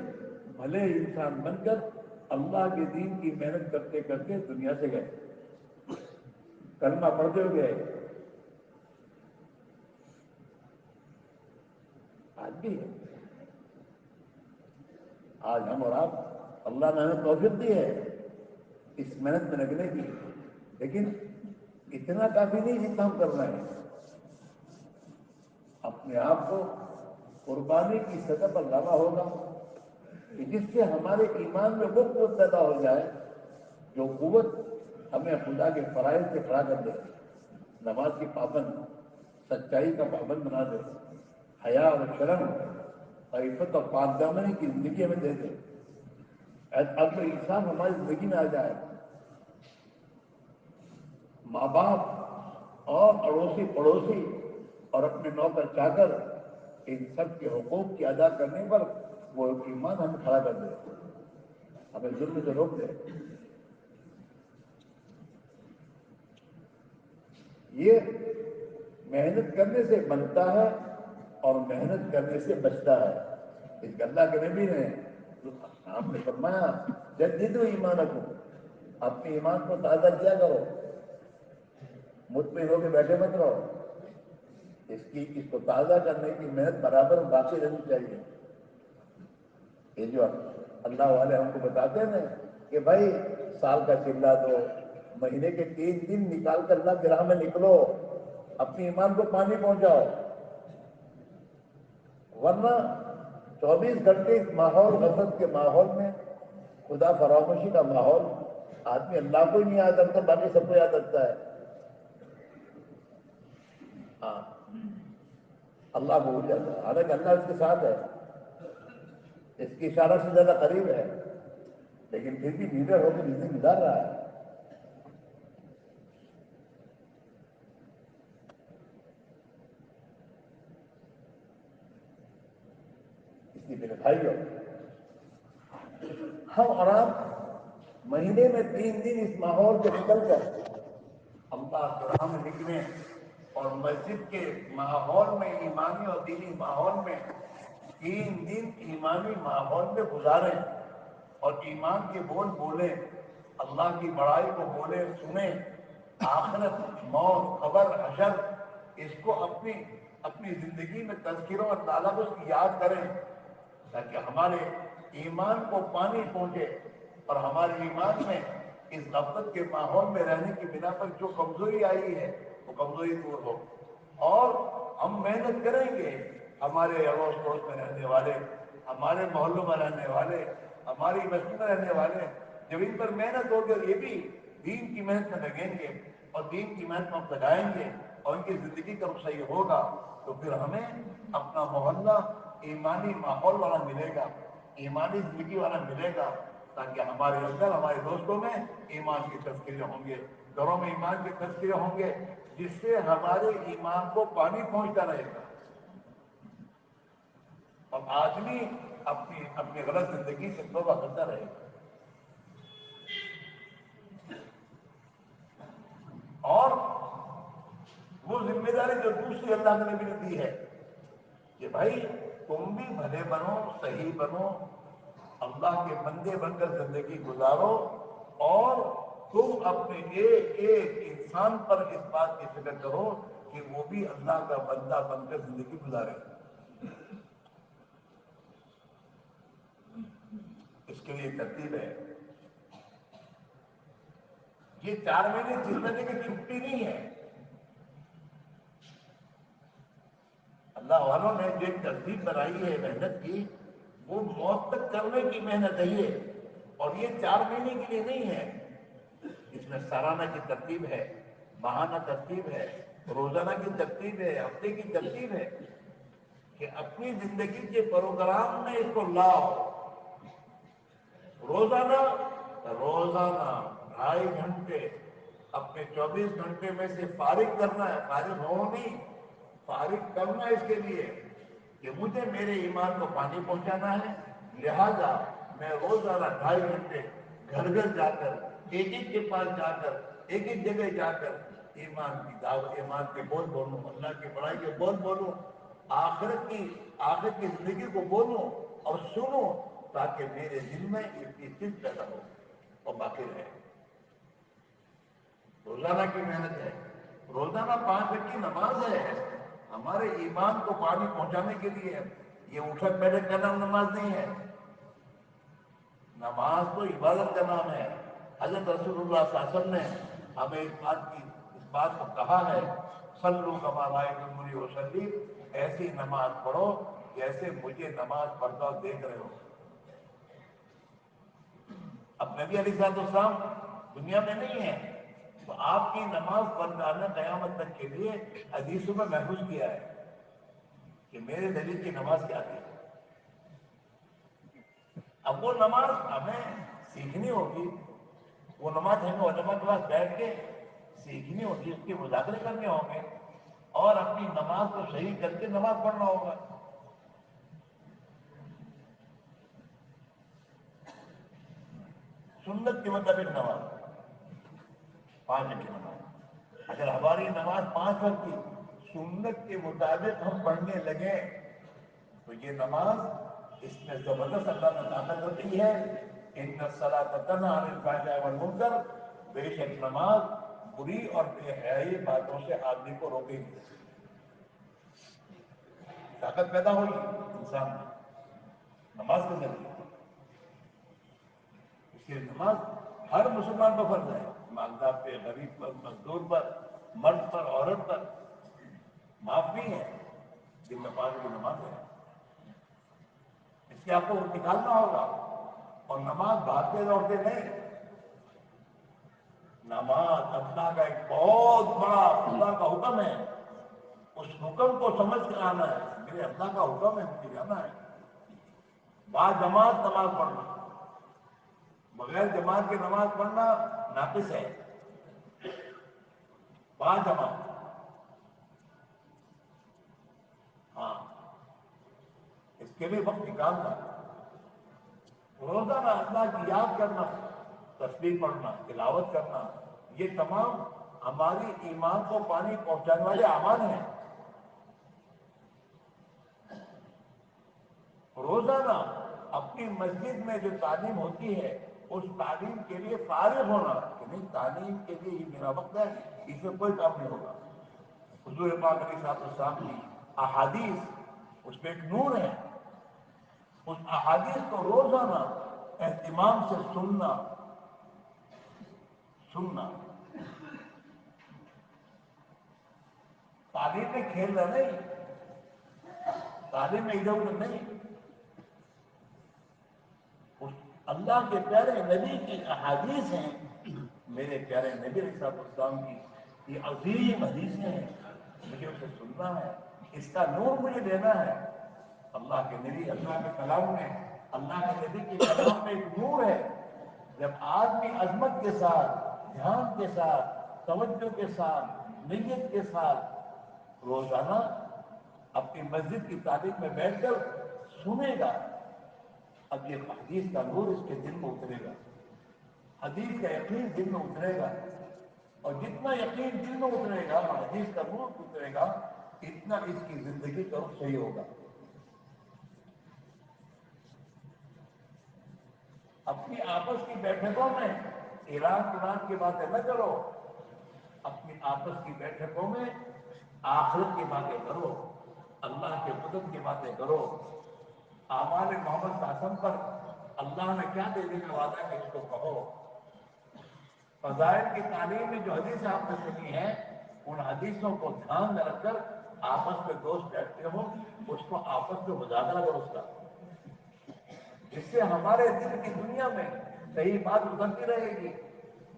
بھلے انسان بن کر اللہ کے دین کی محنت کرتے کرتے دنیا سے گئے، کلمہ پڑھتے ہوئے گئے۔ آج بھی ہے، آج ہم اور آپ اللہ نے ہمیں توفیق دی ہے اس محنت میں لگنے کی، لیکن اتنا کافی نہیں جتنا ہم کر رہے ہیں۔ اپنے آپ کو قربانی کی سطح پر لانا ہوگا کہ جس سے ہمارے ایمان میں وہ قوت پیدا ہو جائے جو قوت ہمیں خدا کے فرائض سے کھڑا کر دے، نماز کی پابند، سچائی کا پابند بنا دے، حیا اور شرم، عفت اور پاک دامنی کی زندگی ہمیں دے دے، اب تو انسان ہماری زندگی میں آ جائے، ماں باپ اور اڑوسی پڑوسی اور اپنے نوکر چاکر ان سب کے حقوق کی ادا کرنے پر وہ ایمان ہمیں کھڑا کر دے، ہمیں ظلم سے روک دے۔ یہ محنت کرنے سے بنتا ہے اور محنت کرنے سے بچتا ہے۔ اس اللہ کے نبی نے آپ نے فرمایا جددوا ایمانکم، اپنے ایمان کو تازہ کیا کرو، مطمئن ہو کے بیٹھے مت رہو، اس کو تازہ کرنے کی محنت برابر باقی رہنی چاہیے۔ یہ جو اللہ والے ہم کو بتاتے ہیں کہ بھائی سال کا چلہ دو، مہینے کے 3 دن نکال کر اللہ کی راہ میں نکلو، اپنے ایمان کو پانی پہنچاؤ، ورنہ 24 گھنٹے اس ماحول غفلت کے ماحول میں، خدا فراموشی کا ماحول، آدمی اللہ کو ہی نہیں یاد رکھتا، باقی سب کو یاد رکھتا ہے۔ ہاں، اللہ کو بھول جاتا ہے، حالانکہ اللہ اس کے ساتھ ہے، اس کی اشارہ سے زیادہ قریب ہے، لیکن پھر بھی لیڈر ہو کے زندگی گزار رہا ہے۔ اس لیے میرے بھائیوں، ہم اور آپ مہینے میں 3 دن اس ماحول سے نکل کر اللہ کے راہ میں نکلیں اور مسجد کے ماحول میں، ایمانی اور دینی ماحول میں 3 دن ایمانی ماحول میں گزاریں اور ایمان کے بول بولیں، اللہ کی بڑائی کو بولیں، سنیں، آخرت، موت، قبر، حشر، اس کو اپنی زندگی میں تذکروں اور تعالیٰ کو اس کی یاد کریں تاکہ ہمارے ایمان کو پانی پہنچے اور ہمارے ایمان میں اس غفلت کے ماحول میں رہنے کی بنا پر جو کمزوری آئی ہے وہ کمزوری دور ہو، اور ہم محنت کریں گے، ہمارے اڑوس پڑوس میں رہنے والے، ہمارے محلوں میں رہنے والے، ہماری بستی میں رہنے والے، جب ان پر محنت ہوگی اور یہ بھی دین کی محنت میں لگیں گے اور دین کی محنت میں لگائیں گے اور ان کی زندگی کا رخ صحیح ہوگا تو پھر ہمیں اپنا محلہ ایمانی ماحول والا ملے گا، ایمانی زندگی والا ملے گا، تاکہ ہمارے اندر، ہمارے دوستوں میں ایمان کے تذکرے ہوں گے، گھروں میں ایمان کے تذکرے ہوں گے، جس سے ہمارے ایمان کو پانی پہنچتا رہے گا اور آدمی اپنی غلط زندگی سے توبہ کرتا رہے گا۔ اور وہ ذمہ داری جو دوسری اللہ نے بھی دی ہے کہ بھائی تم بھی بھلے بنو، صحیح بنو، اللہ کے بندے بن کر زندگی گزارو، اور تم اپنے ایک ایک انسان پر اس بات کی فکر کرو کہ وہ بھی اللہ کا بندہ بن کر زندگی گزارے۔ اس کے لیے ترتیب ہے۔ یہ 4 مہینے 6 مہینے کی چھٹی نہیں ہے۔ اللہ والوں نے جو ایک ترتیب بنائی ہے محنت کی، وہ موت تک کرنے کی محنت ہے یہ، اور یہ 4 مہینے کے لیے نہیں ہے۔ اس میں سالانہ کی ترتیب ہے، ماہانہ ترتیب ہے، روزانہ کی ترتیب ہے، ہفتے کی ترتیب ہے، کہ اپنی زندگی کے پروگرام میں اس کو لاؤ۔ روزانہ 2.5 گھنٹے اپنے 24 گھنٹے میں سے فارغ کرنا ہے، فارغ ہو نہیں، فارغ کرنا ہے اس کے لیے کہ مجھے میرے ایمان کو پانی پہنچانا ہے، لہذا میں روزانہ 2.5 گھنٹے گھر گھر جا کر، ایک ایک کے پاس جا کر، ایک ایک جگہ جا کر ایمان کی دعوت، ایمان کے بول بولوں، اللہ کی بڑائی کے بول بولوں، آخرت کی زندگی کو بولوں اور سنوں، تاکہ میرے دل میں اس کی چیز پیدا ہو اور باقی رہے۔ روزانہ کی محنت ہے، روزانہ 5 وقت کی نماز ہے، ہمارے ایمان کو پانی پہنچانے کے لیے۔ یہ اٹھک بیٹھک کا نام نماز نہیں ہے، نماز تو عبادت کا نام ہے۔ حضرت رسول اللہ صلی اللہ علیہ وسلم نے ہمیں اس بات کو کہا ہے، صلو کما رأیتمونی اصلی، ایسی نماز پڑھو جیسے مجھے نماز پڑھتا ہو دیکھ رہے ہو۔ اب نبی علیہ السلام دنیا میں نہیں ہے، تو آپ کی نماز پڑھنا قیامت تک کے لیے حدیثوں میں محفوظ کیا ہے کہ میرے نبی کی نماز کیا تھی۔ اب وہ نماز ہمیں سیکھنی ہوگی، وہ نماز ہمیں علماء کے پاس بیٹھ کے سیکھنی ہوگی، اس کے مذاکرے کرنے ہوں گے، اور اپنی نماز کو صحیح کر کے نماز پڑھنا ہوگا۔ سنت کے مطابق نماز 5 وقت کی نماز، اگر ہماری نماز 5 وقت کی سنت کے مطابق ہم پڑھنے لگیں تو یہ نماز، اس میں زبردست اللہ نے طاقت رکھی ہے۔ ان الصلاۃ تنہی عن الفحشاء والمنکر، بے شک نماز بری اور بے حیائی باتوں سے آدمی کو روکے گی۔ طاقت پیدا ہوئی انسان میں نماز کے ذریعے۔ اس لیے نماز ہر مسلمان پر فرض ہے، مالدار پہ، غریب پر، مزدور پر، مرد پر، عورت پر، معاف نہیں ہے۔ دن میں 5 کی نماز ہے، اس کے آپ کو نکالنا ہوگا، اور نماز بھاگتے دوڑتے نہیں۔ نماز اللہ کا ایک بہت بڑا خدا کا حکم ہے، اس حکم کو سمجھ کر آنا ہے۔ میرے اللہ کا حکم ہے، مجھے جانا ہے۔ با جماعت نماز پڑھنا، بغیر جماعت کی نماز پڑھنا ناقص ہے۔ با جماعت، ہاں، اس کے لیے وقت نکالنا، روزانہ اللہ کی یاد کرنا، تسبیح پڑھنا، تلاوت کرنا، یہ تمام ہماری ایمان کو پانی پہنچانے والے اعمال ہیں۔ روزانہ اپنی مسجد میں جو تعلیم ہوتی ہے، اس تعلیم کے لیے فارغ ہونا کہ نہیں، تعلیم کے لیے یہ میرا وقت ہے، اس میں کوئی کام نہیں ہوگا۔ حضور پاک علیہ السلام کی احادیث، اس میں ایک نور ہے، اس احادیث کو روزانہ اہتمام سے سننا۔ تعلیم میں کھیلنا نہیں، تعلیم میں ادھر ادھر نہیں، اس اللہ کے پیارے نبی کی احادیث ہیں، میرے پیارے نبی علیہ السلام کی یہ عظیم حدیثیں ہیں، مجھے اسے سننا ہے، اس کا نور مجھے لینا ہے۔ اللہ کے نبی، اللہ کے کلام میں، اللہ کے نبی کے کلام میں ایک نور ہے۔ جب آدمی عظمت کے ساتھ، دھیان کے ساتھ، توجہ کے ساتھ، نیت کے ساتھ روزانہ اپنی مسجد کی تعلیم میں بیٹھ کر سنے گا، اب یہ حدیث کا نور اس کے دل میں اترے گا، حدیث کا یقین دل میں اترے گا، اور جتنا یقین دل میں اترے گا، حدیث کا نور اترے گا، اتنا اس کی زندگی کا رخ صحیح ہوگا۔ اپنی آپس کی بیٹھکوں میں ایران قرآن کی باتیں نہ کرو، اپنی آپس کی بیٹھکوں میں آخرت کی باتیں کرو، اللہ کے قدرت کی باتیں کرو، اعمال محمد صلی اللہ علیہ وسلم پر اللہ نے کیا دینے کا وعدہ ہے اس کو کہو۔ فضائل کی تعلیم میں جو حدیث آپ نے سنی ہے، ان حدیثوں کو دھیان میں رکھ کر آپس میں دوست بیٹھتے ہو، اس کو آپس میں مذاکرہ کرو اس کا، جس سے ہمارے دل کی دنیا میں صحیح بات اترتی رہے گی۔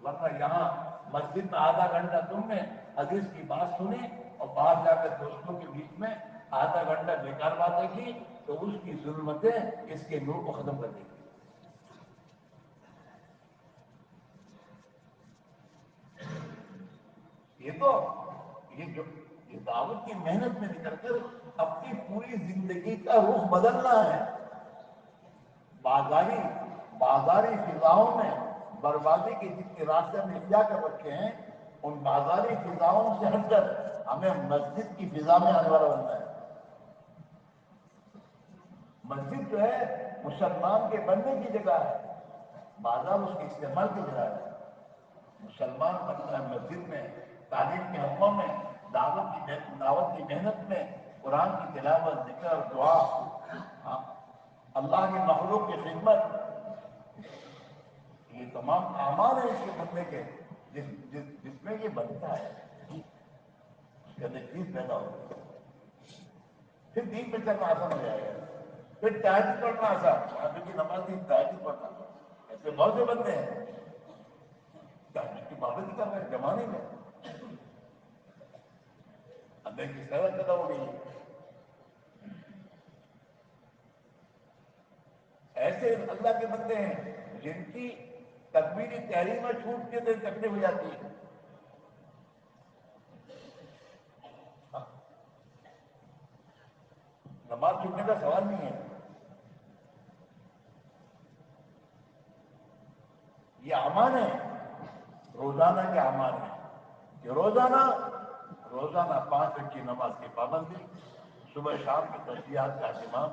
ورنہ یہاں مسجد میں آدھا گھنٹہ تم نے حدیث کی بات سنی اور باہر جا کر دوستوں کے بیچ میں آدھا گھنٹہ بیکار باتیں کی، تو اس کی ظلمتیں اس کے نور کو ختم کر دیں گی۔ یہ دعوت کی محنت میں نکل کر اپنی پوری زندگی کا رخ بدلنا ہے۔ بازاری فضاؤں میں بربادی کے جتنے راستے ہم نے اختیار کر رکھے ہیں، ان بازاری فضاؤں سے ہٹ کر ہمیں مسجد کی فضا میں آنے والا بننا ہے۔ مسجد جو ہے مسلمان کے بننے کی جگہ ہے، بازار اس کے استعمال کی جگہ ہے۔ مسلمان بننا ہے مسجد میں، تعلیم کے حلقوں میں، دعوت کی محنت میں، قرآن کی تلاوت، ذکر، دعا، اللہ کی مخلوق کی خدمت، یہ تمام اعمال ہیں اس کے بننے کے، جس میں یہ بنتا ہے، اس کے اندر چیز پیدا ہوتی ہے، پھر دین پہ چلنا آسان ہو جائے گا۔ پھر تہجد پڑھنا آسان، ابھی کی نماز نہیں، تہجد پڑھنا ایسے بہت سے بندے ہیں تہجد کی پابندی کر رہے ہیں زمانے میں، اللہ کی سزا پیدا ہو گئی ہے۔ ایسے اللہ کے بندے ہیں جن کی تکبیری تحریم میں چھوٹ کے دیر تکلیف ہو جاتی ہے۔ نماز چھوٹنے کا سوال نہیں ہے، یہ اعمال ہے، روزانہ کے اعمال ہیں کہ روزانہ 5 وقت کی نماز کی پابندی، صبح شام کی تسبیحات کا اہتمام،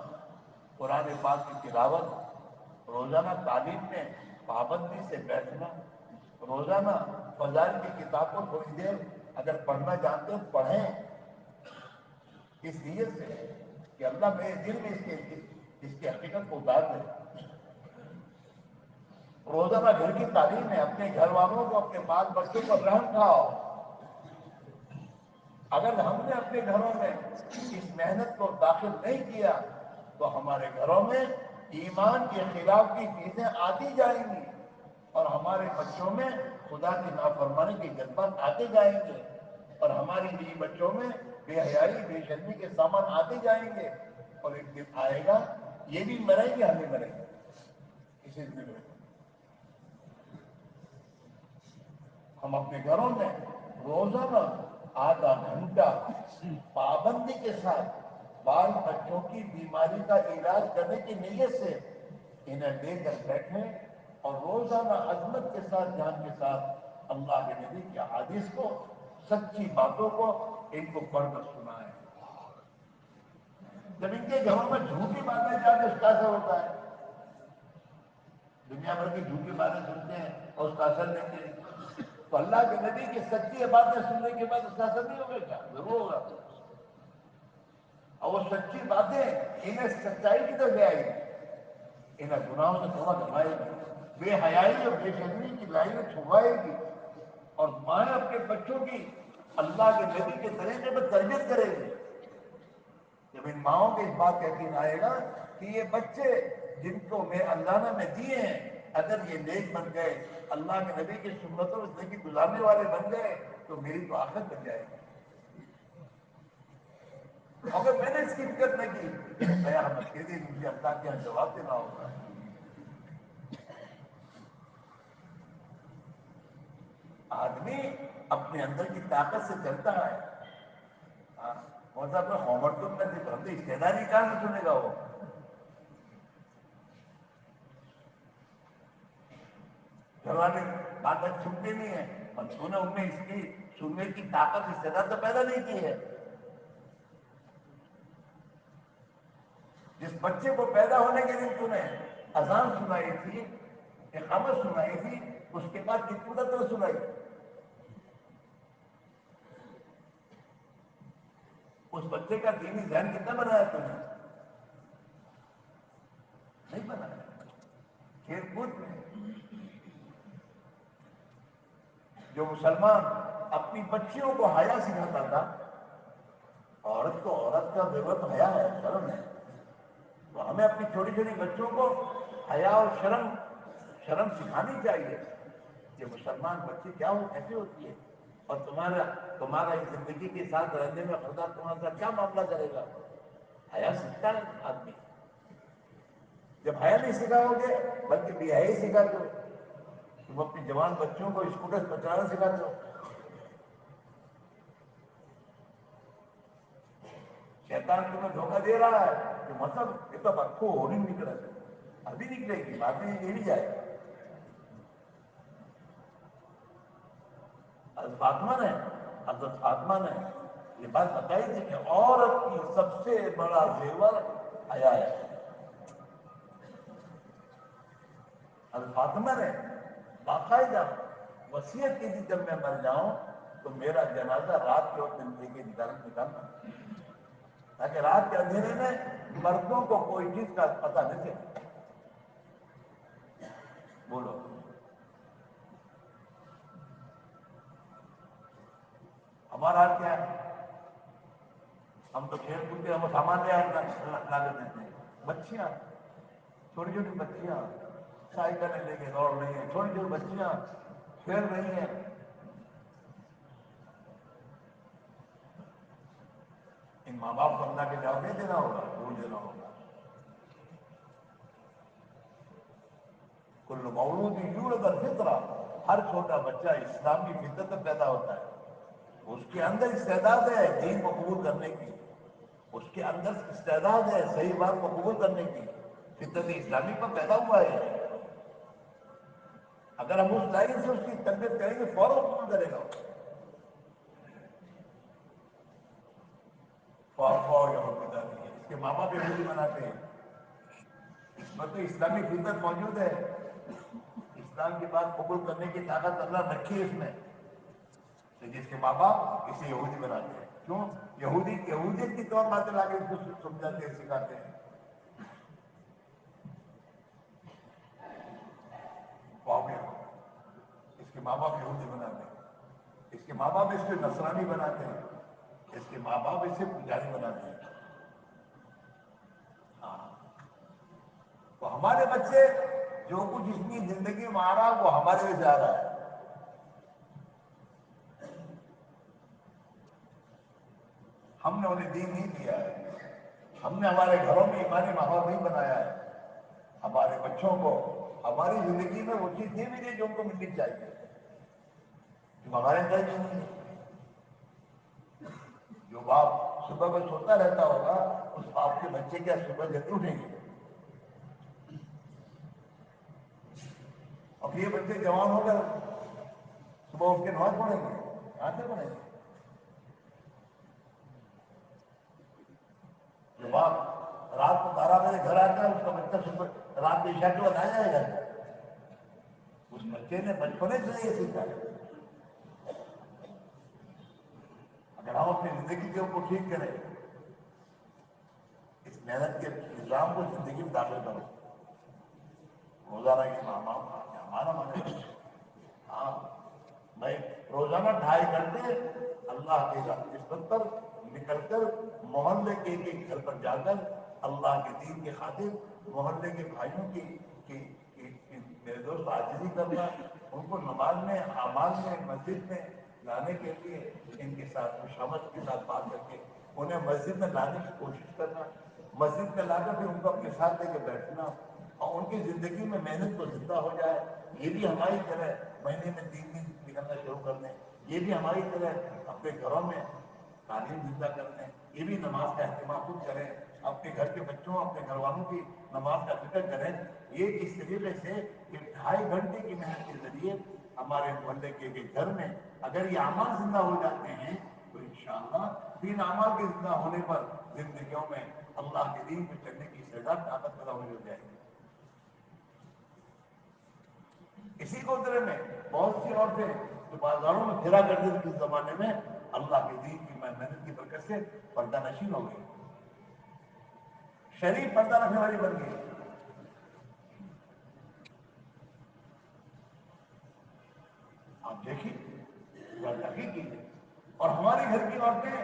قرآن پاک کی تلاوت، روزانہ تعلیم میں پابندی سے بیٹھنا، روزانہ فضائل کی کتاب کو تھوڑی دیر اگر پڑھنا جانتے ہیں پڑھیں، اس نیت سے کہ اللہ میرے دل میں اس کی حقیقت کو اتار دے۔ روزانہ گھر کی تعلیم ہے، اپنے گھر والوں کو، اپنے بال بچوں پر رحم کھاؤ۔ اگر ہم نے اپنے گھروں میں اس محنت کو داخل نہیں کیا تو ہمارے گھروں میں ایمان کے خلاف کی چیزیں آتی جائیں گی، اور ہمارے بچوں میں خدا کی نافرمانی کے جذبات آتے جائیں گے، اور ہماری بیوی بچوں میں بے حیائی، بے شرمی کے سامان آتے جائیں گے، اور ایک دن آئے گا یہ بھی مریں گے، ہم بھی مریں گے اسی دن میں۔ ہم اپنے گھروں میں روزانہ آدھا گھنٹہ پابندی کے ساتھ بال بچوں کی بیماری کا علاج کرنے کی نیت سے انہیں لے کر بیٹھیں، اور روزانہ عظمت کے ساتھ، جان کے ساتھ اللہ کے نبی کی احادیث کو، سچی باتوں کو ان کو پڑھ کر سنائیں۔ جب ان کے گھروں میں جھوٹی باتیں جاتے اس کا اثر ہوتا ہے، دنیا بھر کی جھوٹی باتیں سنتے ہیں اور اس کا اثر لیتے ہیں، تو اللہ کے نبی کی سچی باتیں سننے کے بعد اس کا اثر نہیں ہوگا کیا؟ ضرور ہوگا۔ اور وہ سچی باتیں انہیں سچائی کی طرف لے آئے گی، انہیں گناہوں سے توبہ کروائے گی، بے حیائی اور بے شرمی کی لائی میں چھپائے گی، اور مائیں اپنے بچوں کی اللہ کے نبی کے طریقے پر تربیت کرے گی۔ جب ان ماؤں کے اس بات کا یقین آئے گا کہ یہ بچے جن کو میں اللہ نے دیے ہیں، اگر یہ نیک بن گئے، اللہ کے نبی کی سنتوں میں زندگی گزارنے والے بن گئے، تو میری تو آخرت بن جائے گی۔ اگر میں نے اس کی فکر نہ کی، قیامت کے دن مجھے اللہ کے یہاں جواب دینا ہوگا۔ آدمی اپنے اندر کی طاقت سے چلتا ہے۔ موسیٰ پر ہومر تم میں سے ہم تو استعدادی کہاں سے سنے گا وہ؟ گھر والے باتیں چھپتے نہیں ہیں، اور تو نے ان میں اس کی سننے کی طاقت استعداد تو پیدا نہیں کی ہے. جس بچے کو پیدا ہونے کے دن تو نے اذان سنائی تھی، اقامت سنائی تھی، اس کے بعد کتنی مدت تو سنائی. اس بچے کا دینی ذہن کتنا بنایا تو نے؟ نہیں بنایا. کھیل کود میں جو مسلمان اپنی بچیوں کو حیا سکھاتا تھا، عورت کو عورت کا ضرورت حیا ہے، شرم ہے، تو ہمیں اپنی چھوٹی چھوٹی بچوں کو حیا اور شرم سکھانی چاہیے کہ مسلمان بچی کیا ہو، کیسے ہوتی ہے، اور تمہارا اس زندگی کے ساتھ رہنے میں خدا تمہارے ساتھ کیا معاملہ کرے گا. حیا سیکھتا ہے آدمی. جب حیا نہیں سکھاؤ گے بلکہ بے حیائی سکھاتے ہو، تم اپنی جوان بچوں کو اسکوٹر پر چلانا سکھاتے ہو. شیطان تمہیں دھوکہ دے رہا ہے کہ مطلب یہ تو بچوں ہو نہیں نکلا، ابھی نکلے گی، بعد میں یہ بھی جائے گا. حضرت فاطمہ نے یہ بات بتائی تھی کہ عورت کی سب سے بڑا زیور حیا ہے. حضرت فاطمہ نے باقاعدہ وصیت کی تھی جب میں مر جاؤں تو میرا جنازہ رات کے وقت لے کے نکالنا، تاکہ رات کے اندھیرے میں مردوں کو کوئی چیز کا پتہ نہیں چلے. بولو ہمارا حال کیا ہے؟ ہم تو کھیل کود کے ہم سامان لا کے دیتے ہیں. بچیاں، چھوٹی چھوٹی بچیاں سائیکلیں لے کے دوڑ رہی ہیں، چھوٹی چھوٹی بچیاں کھیل رہی ہیں. ان ماں باپ کو اللہ کے جواب نہیں دینا ہوگا، ضرور دینا ہوگا. کل مولود یولد الفطرہ، ہر چھوٹا بچہ اسلامی فطرت میں پیدا ہوتا ہے. اس کے اندر استعداد ہے دین کو قبول کرنے کی، اس کے اندر استعداد ہے صحیح بات کو قبول کرنے کی. فطرت اسلامی پر پیدا ہوا ہے. اگر ہم اس لائن سے اس کی تربیت کریں گے فوراً قبول کرے گا. اس کے ماں باپ یہودی بناتے ہیں. اس میں تو اسلامی فطرت موجود ہے، اسلام کی بات قبول کرنے کی طاقت اللہ رکھی ہے اس میں. جس کے ماں باپ اسے یہودی بناتے ہیں. کیوں؟ یہودیت کی طور باتیں لا کے اس کو سمجھاتے ہیں، سکھاتے ہیں. اس کے ماں باپ یہودی بناتے ہیں، اس کے ماں باپ اس کو نصرانی بناتے ہیں، اس کے ماں باپ اسے پجاری بناتے ہیں. ہاں، تو ہمارے بچے جو کچھ اس کی زندگی میں آ رہا ہے وہ ہمارے لیے جا رہا ہے. ہم نے انہیں دین نہیں دیا ہے، ہم نے ہمارے گھروں میں ایمانی ماحول نہیں بنایا ہے. ہمارے بچوں کو ہماری زندگی میں وہ چیز نہیں ملی جو ان کو ملنی چاہیے، جو ہمارے اندر بھی نہیں ہے. جو باپ صبح میں سوتا رہتا ہوگا اس باپ کے بچے کیا صبح جلدی اٹھیں گے؟ اب یہ بچے جوان ہو کر صبح اٹھ کے نماز پڑھیں گے؟ کہاں سے پڑھیں گے؟ جو باپ رات کو 12 بجے گھر آتا ہے اس کا بچہ صبح رات میں عشاء کے بعد آ جائے گا؟ اس بچے نے بچپنے سے یہ سیکھا ہے. اگر ہم اپنی زندگی کے اوپر ٹھیک کریں، اس محنت کے نظام کو زندگی میں داخل کرو. روزانہ کی ہمارا مانے ہاں بھائی روزانہ 2.5 گھنٹے اللہ کے نسبت پر نکل کر محلے کے ایک گھر پر جا کر اللہ کے دین کے خاطر محلے کے بھائیوں کی میرے دوست عاجزی کرنا، ان کو نماز میں اعمال میں مسجد میں لانے کے لیے ان کے ساتھ مشاورت کے ساتھ بات کر کے انہیں مسجد میں لانے کی کوشش کرنا، مسجد میں لا کر پھر ان کو اپنے ساتھ لے کے بیٹھنا اور ان کی زندگی میں محنت کو زندہ ہو جائے. یہ بھی ہماری طرح مہینے میں 3 دن نکلنا شروع کر دیں. یہ بھی ہماری طرح اپنے گھروں میں تعلیم زندہ کر دیں. یہ بھی نماز کا اہتمام خود کریں، اپنے گھر کے بچوں اپنے گھر والوں کی نماز کا فکر کریں. یہ اس طریقے سے کہ 2.5 گھنٹے کی محنت کے ذریعے ہمارے محلے کے گھر میں اگر یہ اعمال زندہ ہو جاتے ہیں تو انشاءاللہ تین اعمال کے زندہ ہونے پر زندگیوں میں اللہ کے دین پہ چلنے کی استعداد طاقت پیدا ہو جائے گی. اسی گودرے میں بہت سی عورتیں جو بازاروں میں پھرا کرتی تھی اس زمانے میں اللہ کے دین کی محنت کی برکت سے پردہ نشین ہو گئی, شریف پردہ رکھنے والی بن گئی. آپ دیکھیے تحقیق کیجیے. اور ہمارے گھر کی عورتیں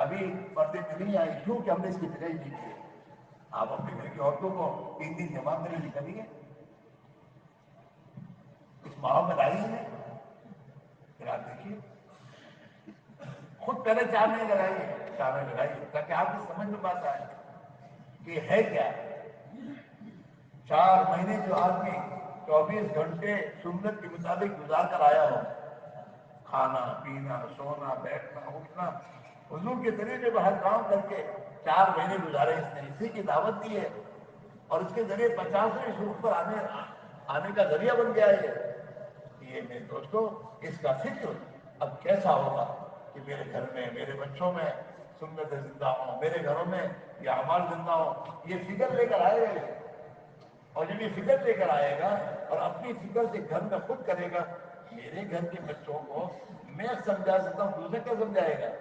ابھی پردے میں نہیں آئی کیوں کہ ہم نے اس کی فکر نہیں کی ہے. آپ اپنے گھر کی عورتوں کو 3 دن جماعت میں نہیں نکلیے, اس ماحول میں لائی ہے. پھر آپ دیکھیے خود پہلے 4 مہینے لگائیے, 4 مہینے لگائیے تاکہ آپ کی سمجھ میں بات آئے کہ ہے کیا. 4 مہینے جو آدمی 24 گھنٹے سنت کے مطابق گزار کر آیا ہو, کھانا پینا سونا بیٹھنا اٹھنا حضور کے طریقے پہ ہر کام کر کے 4 مہینے گزارے اس نے, اسی کی دعوت دی ہے اور اس کے ذریعے 50ویں شروع پر آنے کا ذریعہ بن گیا ہے. یہ میرے دوستوں اس کا فکر اب کیسا ہوگا کہ میرے گھر میں میرے بچوں میں سنت زندہ ہوں, میرے گھروں میں یہ اعمال زندہ ہوں. یہ فکر لے کر آئے گا, اور جب یہ فکر لے کر آئے گا اور اپنی فکر سے گھر میں خود کرے گا, میرے گھر کے بچوں کو میں سمجھا سکتا ہوں, دوسرے کیا سمجھائے گا.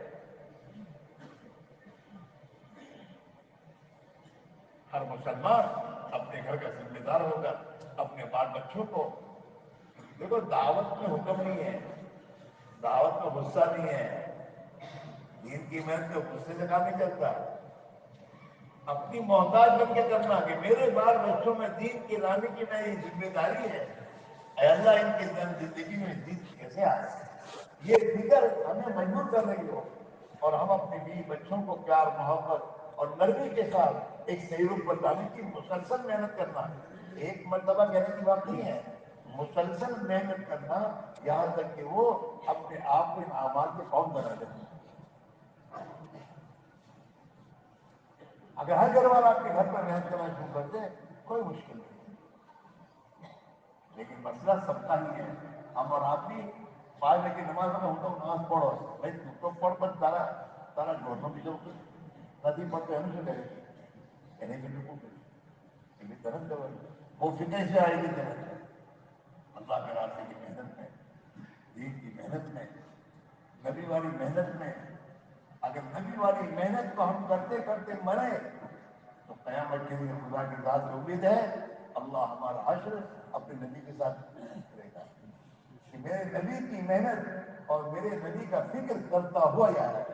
ہر مسلمان اپنے گھر کا ذمہ دار ہوگا, اپنے بال بچوں کو. دیکھو دعوت میں حکم نہیں ہے, دعوت میں غصہ نہیں ہے, دین کی محنت میں غصے سے کام نہیں چلتا. اپنی محتاج بن کے کرنا کہ میرے بال بچوں میں دین کی لانے کی میری ذمہ داری ہے, اے اللہ ان کی زندگی میں دین کیسے آئے. یہ فکر ہمیں مجبور کر رہی ہو, اور ہم اپنے بیوی بچوں کو پیار محبت اور نرمی کے ساتھ ایک صحیح رخ پر لانے کی مسلسل محنت کرنا. ایک مرتبہ کہنے کی بات نہیں ہے, مسلسل محنت کرنا یہاں تک کہ وہ اپنے آپ کو ان اعمال کے پاؤں بنا دیں. اگر ہر گھر والا آپ کے گھر پر محنت کرنا شروع کر دے کوئی مشکل نہیں. لیکن مسئلہ سب کا ہی ہے. ہم اور آپ بھی 5 بجے کی نماز میں ہوتا ہوں, نماز پڑھو بھائی, تم تو پڑھ بس تارا گھوڑنا بھی جب ندی پڑھتے ہم سے کرے گی کہنے کے لیے طرف جب وہ فکر سے آئے گی جنت. اللہ کے راستے کی محنت میں, دین کی محنت میں, نبی والی محنت میں, اگر نبی والی محنت کو ہم کرتے کرتے مرے تو قیامت کے لیے خدا کی ذات سے امید ہے اللہ ہمارا حشر اپنے نبی کے ساتھ کرے گا کہ میرے نبی کی محنت اور میرے نبی کا فکر کرتا ہوا یاد ہے.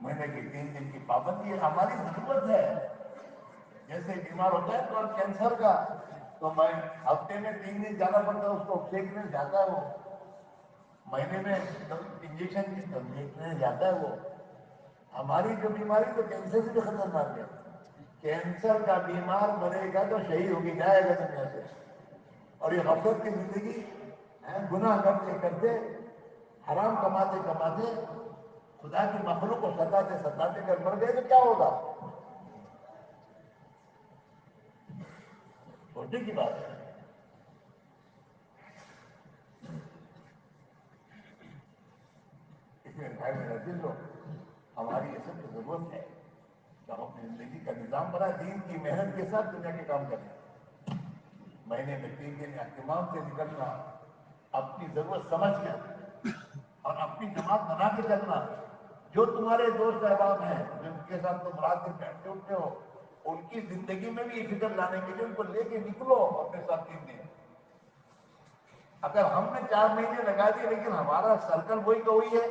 مہینے کی 3 دن کی پابندی ہماری ضرورت ہے. جیسے بیمار ہوتا ہے تو کینسر کا تو میں ہفتے میں 3 دن جانا پڑتا ہے, اس کو دیکھنے جاتا ہے, وہ مہینے میں انجیکشن دیکھنے جاتا ہے. وہ ہماری جو بیماری تو کینسر سے بھی خطرناک ہے. کینسر کا بیمار مرے گا تو شہید ہو کے جائے گا دنیا سے, اور یہ غفلت کی زندگی گناہ کرتے کرتے حرام کماتے کماتے خدا کی مخلوق کو ستاتے ستاتے کر مر گئے تو کیا ہوگا. چھوٹی کی بات ہے. اس لیے بھائی میرا دل ہو, ہماری یہ سب کی ضرورت ہے کہ ہم اپنی زندگی کا نظام بنا, دین کی محنت کے ساتھ دنیا کے کام کریں. مہینے میں 3 دن اہتمام سے نکلنا, اپنی ضرورت سمجھ کر اور اپنی جماعت بنا کے چلنا. جو تمہارے دوست احباب ہیں جن کے ساتھ تم رات دن بیٹھتے اٹھتے ہو, ان کی زندگی میں بھی یہ فکر لانے کے لیے ان کو لے کے نکلو اپنے ساتھ 3 دن. اگر ہم نے 4 مہینے لگا دیے لیکن ہمارا سرکل وہی کا وہی ہے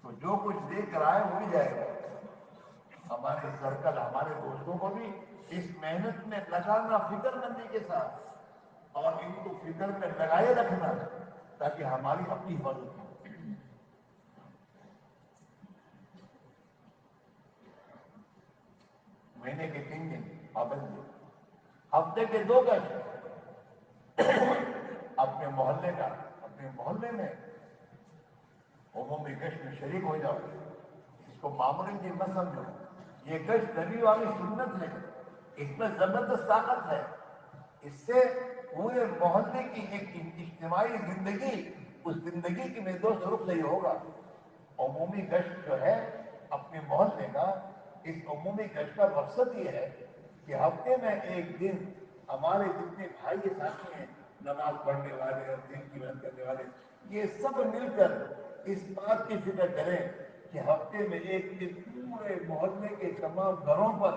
تو جو کچھ لے کر آئے وہ بھی جائے گا. ہمارے سرکل ہمارے دوستوں کو بھی اس محنت میں لگانا فکر مندی کے ساتھ, اور ان کو فکر میں لگائے رکھنا تاکہ ہماری اپنی حفاظت ہو. مہینے کے 3 دن پابندی, ہفتے کے 2 گز اپنے محلے میں عمومی گشت میں شریک ہو جاؤ. اس کو معمولی چیز مت سمجھو, یہ گشت نبی والی سنت ہے. اس میں زبردست طاقت ہے. اس سے پورے محلے کی ایک اجتماعی زندگی، اس زندگی کی میرے دوست رخ نہیں ہوگا. عمومی گشت جو ہے اپنے محلے کا، اس عمومی گشت کا مقصد یہ ہے کہ ہفتے میں ایک دن ہمارے جتنے بھائی ساتھی ہیں، نماز پڑھنے والے اور دین کی محنت کرنے والے، یہ سب مل کر اس بات کی فکر کریں کہ ہفتے میں ایک دن پورے محلے کے تمام گھروں پر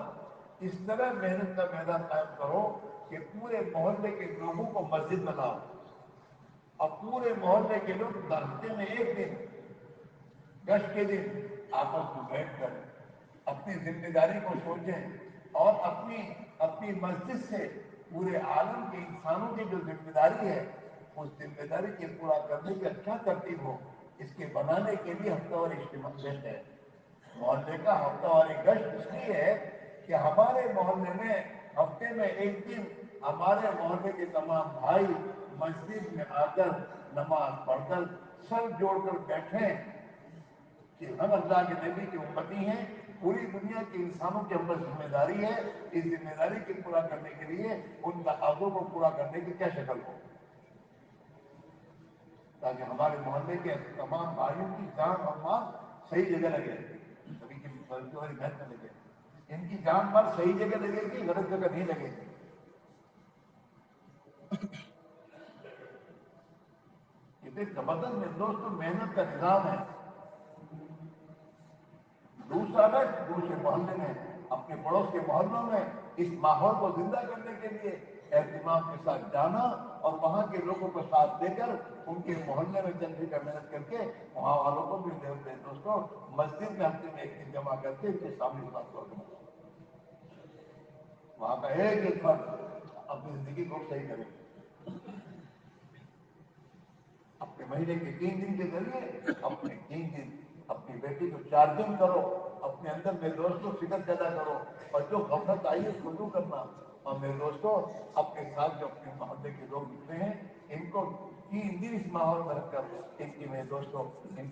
اس طرح محنت کا میدان قائم کرو کہ پورے محلے کے لوگوں کو مسجد بناؤ، اور پورے محلے کے لوگ ہفتے میں ایک دن گشت کے دن آپس میں بیٹھ کر اپنی ذمہ داری کو سوچیں اور اپنی مسجد سے پورے عالم کے انسانوں کی جو ذمہ داری ہے اس ذمہ داری کے پورا کرنے کی کیا ترتیب ہو، اس کے بنانے کے لیے ہفتہ واری اجتماع گشت ہے. محلے کا ہفتہ واری گشت اس لیے ہے کہ ہمارے محلے میں ہفتے میں ایک دن ہمارے محلے کے تمام بھائی مسجد میں آ کر نماز پڑھ کر سر جوڑ کر بیٹھیں کہ ہم اللہ کے نبی کی امتی ہیں، پوری دنیا کے انسانوں کی ہم پر ذمہ داری ہے، اس ذمہ داری کو پورا کرنے کے لیے ان تقاضوں کو پورا کرنے کی کیا شکل ہو، تاکہ ہمارے محلے کے تمام بھائیوں کی جان اور مال صحیح جگہ لگے، کبھی کی محنت نہ لگے، ان کی جان مال صحیح جگہ لگے گی، غلط جگہ نہیں لگے گی. یہ زبردست میں دوستوں محنت کا نظام ہے. دوسرا دوسرے محلے میں، اپنے پڑوس کے محلوں میں اس ماحول کو زندہ کرنے کے لیے اہتمام کے ساتھ جانا اور وہاں کے لوگوں کو ساتھ دے کر ان کے محلے میں چند کا محنت کر کے وہاں والوں کو بھی دوستوں مسجد میں ہفتے میں ایک دن جمع کر کے ان کے سامنے اس بات کو رکھنا، وہاں کا ایک ایک فرد اپنی زندگی کو صحیح کرے. اپنے مہینے کے 3 دن کے ذریعے اپنے 3 دن اپنی بیٹی کو 4 دن کرو، اپنے اندر میرے دوستوں فکر پیدا کرو اور جو غفلت آئی ہے اس کو دور کرنا. اور میرے دوستوں اپنے ساتھ جو اپنے محلے کے لوگ ملتے ہیں ان کو 3 دن اس ماحول میں رکھ کر ان کی میرے دوستوں ان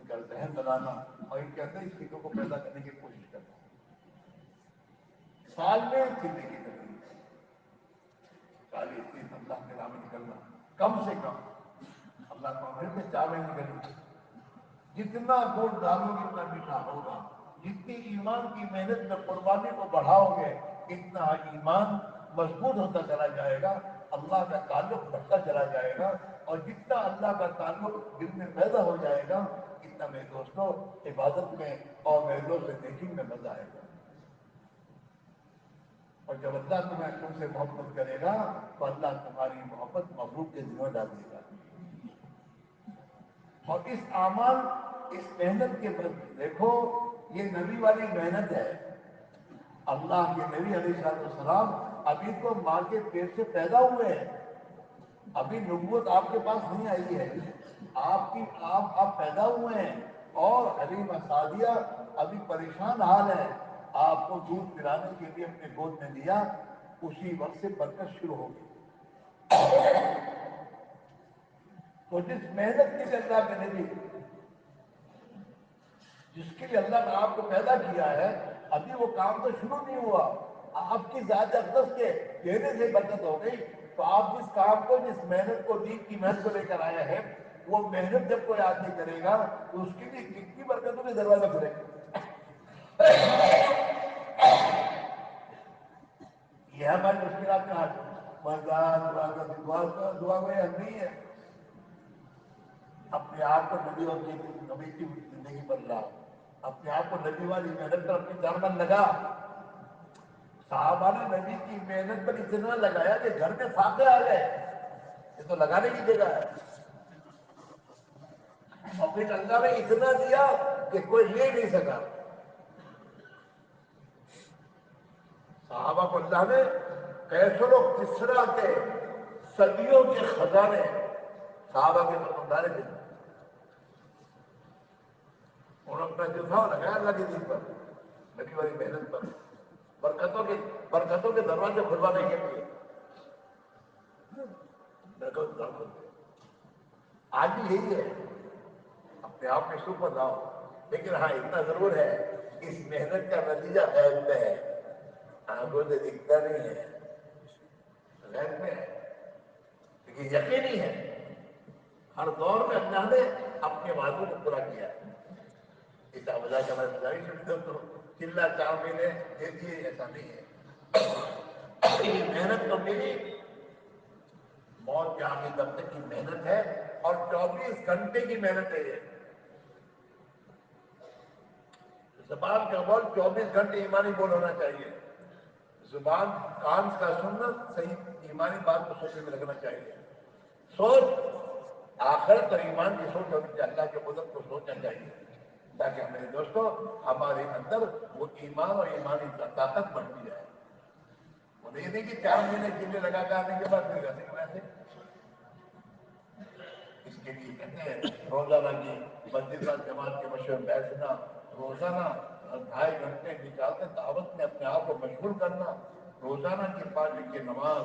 کا ذہن بنانا اور ان کے اندر اس فکر کو پیدا کرنے کی کوشش کرنا. سال میں زندگی کرنی 40 دن اللہ کے راہ میں نکلنا، کم سے کم اللہ کو ہمیں 4 مہینے نکلنا. جتنا گڑ ڈالو گے اتنا میٹھا ہوگا، جتنی ایمان کی محنت میں قربانی کو بڑھاؤ گے اتنا ایمان مضبوط ہوتا چلا جائے گا، اللہ کا تعلق بڑھتا چلا جائے گا، اور جتنا اللہ کا تعلق دل میں پیدا ہو جائے گا اتنا میرے دوستوں عبادت میں اور میرے دوست نیکی میں مزہ آئے گا. اور جب اللہ تم سے محبت کرے گا تو اللہ تمہاری محبت مخلوق کے دلوں میں ڈال دے گا. اور اس اعمال اس محنت کے بعد دیکھو یہ نبی والی محنت ہے. اللہ کے نبی علیہ السلام ابھی تو ماں کے پیٹ سے پیدا ہوئے ہیں، ابھی نبوت آپ کے پاس نہیں آئی ہے، آپ پیدا ہوئے ہیں اور حلیمہ سعدیہ ابھی پریشان حال ہے، آپ کو دودھ پلانے کے لیے اپنے گود میں لیا، اسی وقت سے برکت شروع ہو گئی. تو جس محنت کے لیے اللہ کے نبی، جس کے لیے اللہ نے آپ کو پیدا کیا ہے، ابھی وہ کام تو شروع نہیں ہوا، آپ کی ذات اقدس کے دینے سے برکت ہو گئی. تو آپ جس کام کو، جس محنت کو، دین کی محنت کو لے کر آئے ہیں، وہ محنت جب کوئی آدمی کرے گا تو اس کے لیے کتنی برکتوں کے دروازے کھلیں گے. یہ ہماری مشکلات میں دعا کوئی حل نہیں ہے. اپنے آپ کو نبی اور نبی کی زندگی بن رہا، اپنے آپ کو نبی والی محنت پر اپنی جان من لگا. صحابہ نے نبی کی محنت پر اتنا لگایا کہ گھر میں فاقے آ گئے. یہ تو لگانے کی جگہ ہے. اور پھر اللہ نے اتنا دیا کہ کوئی لے نہیں سکا. صحابہ کو اللہ نے کیسر و کسرا کے صدیوں کے خزانے صحابہ کے فرماندار تھے. اور اپنا جزا لگایا اللہ کے دین پر، نبی والی محنت پر، برکتوں کے دروازے کھلوانے کے لیے. آج بھی یہی ہے، اپنے آپ میں سوپر لاؤ، لیکن ہاں اتنا ضرور ہے اس محنت کا نتیجہ غیب میں ہے. آنکھوں سے دکھتا نہیں ہے، غیب میں ہے، لیکن یقینی ہے ہر دور میں اللہ نے اپنے وعدوں کو پورا کیا ہے۔ اس وجہ سے ہمارے گزارش سنتے تو چلا 4 مہینے دے دیے، ایسا نہیں ہے۔ یہ محنت تو میری موت کے آگے تب تک کی محنت ہے، اور 24 گھنٹے کی محنت ہے یہ۔ زبان کا بول 24 گھنٹے ایمانی بول ہونا چاہیے، زبان کان کا سننا صحیح ایمانی بات کو سوچنے میں رکھنا چاہیے، سوچ آخرت اور ایمان کی سوچ ہونی چاہیے، اللہ کے قدرت کو سوچنا چاہیے، تاکہ میرے دوستوں ہمارے اندر وہ ایمان اور ایمانی طاقت بڑھتی جائے۔ وہ نہیں کہ 4 مہینے چلے لگا کے آنے کے بعد پھر گھر سے ویسے۔ اس کے لیے کہتے ہیں روزانہ کی مسجد اور جماعت کے مشورے بیٹھنا، روزانہ 2.5 گھنٹے نکال کر دعوت میں اپنے آپ کو مشغول کرنا، روزانہ کی 5 وقت کی نماز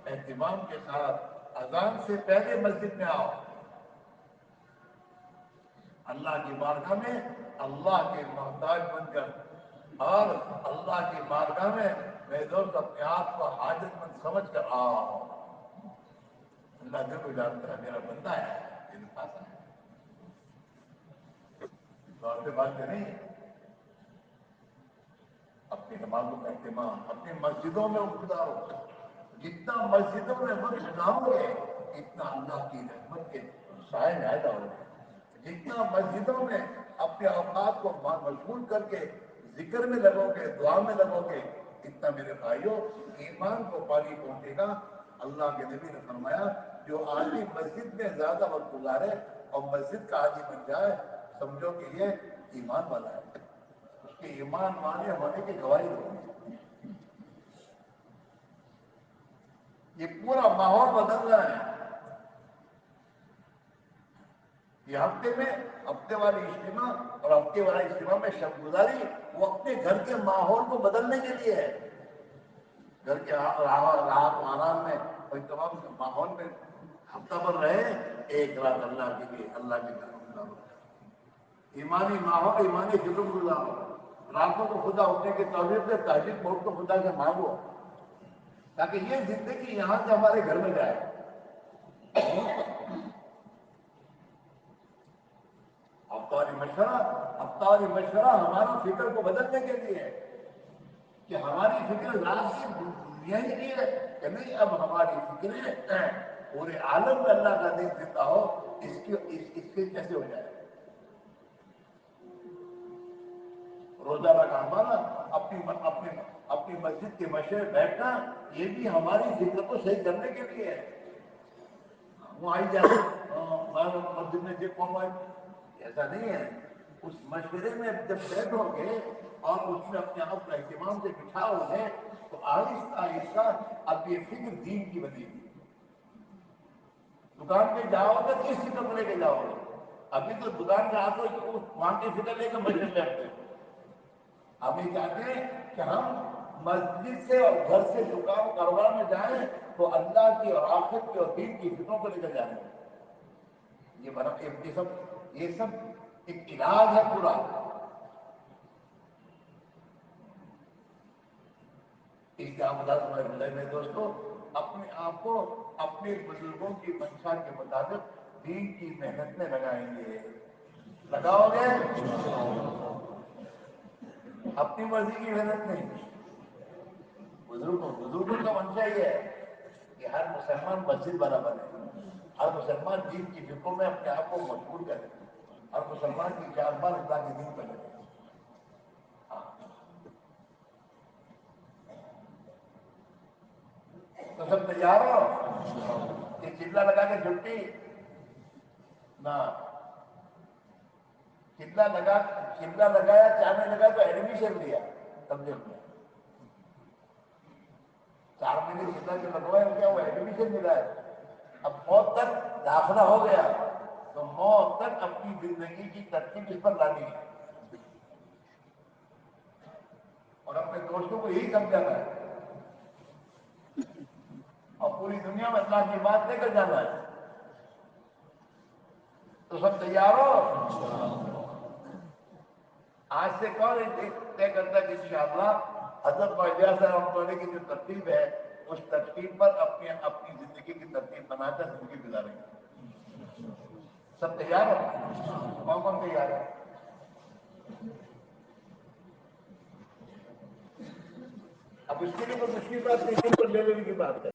اہتمام کے ساتھ اذان سے پہلے مسجد میں آؤ، اللہ کی بارگاہ میں اللہ کے محتاج بن کر، اور اللہ کی بارگاہ میں میرے دوست اپنے آپ کو حاجت مند سمجھ کر آؤ۔ اللہ دل کو جانتا ہے، میرا بندہ ہے، میرے پاس ہے، اور سے بات نہیں ہے۔ اپنی نمازوں کا اہتمام اپنی مسجدوں میں گزارو، جتنا مسجدوں میں وقت گزارو گے اتنا اللہ کی رحمت کے سائے میں آئے ہوگے، جتنا مسجدوں میں اپنے اوقات کو مشغول کر کے ذکر میں لگو گے، دعا میں لگو گے، اتنا میرے بھائیوں ایمان کو پانی پہنچے گا۔ اللہ کے نبی نے فرمایا جو آدمی مسجد میں زیادہ وقت گزارے اور مسجد کا عادی بن جائے، سمجھو کہ یہ ایمان والا ہے، اس کے ایمان والے ہونے کی گواہی دو۔ یہ پورا ماحول بدل رہا ہے۔ یہ ہفتے والی اجتماع اور ہفتے والا اجتماع میں شب گزاری وہ اپنے گھر کے ماحول کو بدلنے کے لیے ہے، گھر کے راحت و آرام میں اور تمام ماحول میں ہفتہ بھر رہے، ایک رات اللہ کے لیے اللہ کے گھر گزارو، ایمانی ماحول ایمانی فکر گزارو، راتوں کو خدا اٹھنے کی توفیق سے تہجد پڑھ کو خدا سے مانگو، تاکہ یہ زندگی یہاں سے ہمارے گھر میں جائے۔ ہفتہ مشورہ ہماری فکر کو بدلنے کے لیے ہے، کہ ہماری فکر رات کی یہی نہیں ہے کہ نہیں، اب ہماری فکریں پورے عالم میں اللہ کا دین زندہ ہو، اس کے کیسے ہو جائے۔ روزانہ کا ہمارا اپنی مسجد کے مشورے بیٹھنا، یہ بھی ہماری فکر کو صحیح کرنے کے لیے ہے۔ وہ آئی جاتے مسجد میں ایسا نہیں ہے، اس مشورے میں جب بیٹھو گے اور اس میں اپنے آپ کو اہتمام سے بٹھاؤ گے تو آہستہ آہستہ اب یہ فکر دین کی بنے گی۔ دکان پہ جاؤ گے کس فکر کو لے کے جاؤ گے؟ ابھی تو دکان پہ آتے وہاں کی فکر لے کے مسجد میں آتے ہو۔ ہم یہ چاہتے ہیں کہ ہم مسجد سے اور گھر سے دکان کاروبار میں جائیں تو اللہ کی اور آخرت کی اور دین کی فکروں کو لے کر جائیں۔ یہ سب ایک علاج ہے پورا۔ اس کے میں دوستوں اپنے آپ کو اپنے بزرگوں کی منشا کے مطابق دین کی محنت میں لگائیں گے، لگاؤ گے اپنی مرضی کی محنت نہیں۔ بزرگوں کا منشا یہ ہے کہ ہر مسلمان مسجد والا بنے، ہر مسلمان دین کی فکروں میں اپنے آپ کو مشغول کرے، ہر مسلمان کی 4 بار اللہ کے دین پر لگے۔ تو سب تیار ہو کہ چلا لگا کے چھٹی نہ، چلا لگایا 4 مہینے لگا تو ایڈمیشن دیا، سمجھو 4 مہینے چلا جو لگوایا کیا وہ ایڈمیشن ملا ہے۔ اب موت تک داخلہ ہو گیا تو موت تک اپنی زندگی کی ترتیب اس پر لانی ہے، اور اپنے دوستوں کو یہی سمجھانا ہے، اور پوری دنیا میں اللہ کی بات لے کر جانا ہے۔ تو سب تیار ہو؟ آج سے کون طے کرتا ہے کہ انشاءاللہ حضرت الیاس رحمۃ اللہ کی جو ترتیب ہے اس ترتیب پر اپنی زندگی کی ترتیب بنا کر زندگی گزاریں گے. سب تیار ہے؟ کون کون تیار ہے؟ اب اس کے لیے تو مشکل بات نہیں، پر لے لینے کی بات ہے.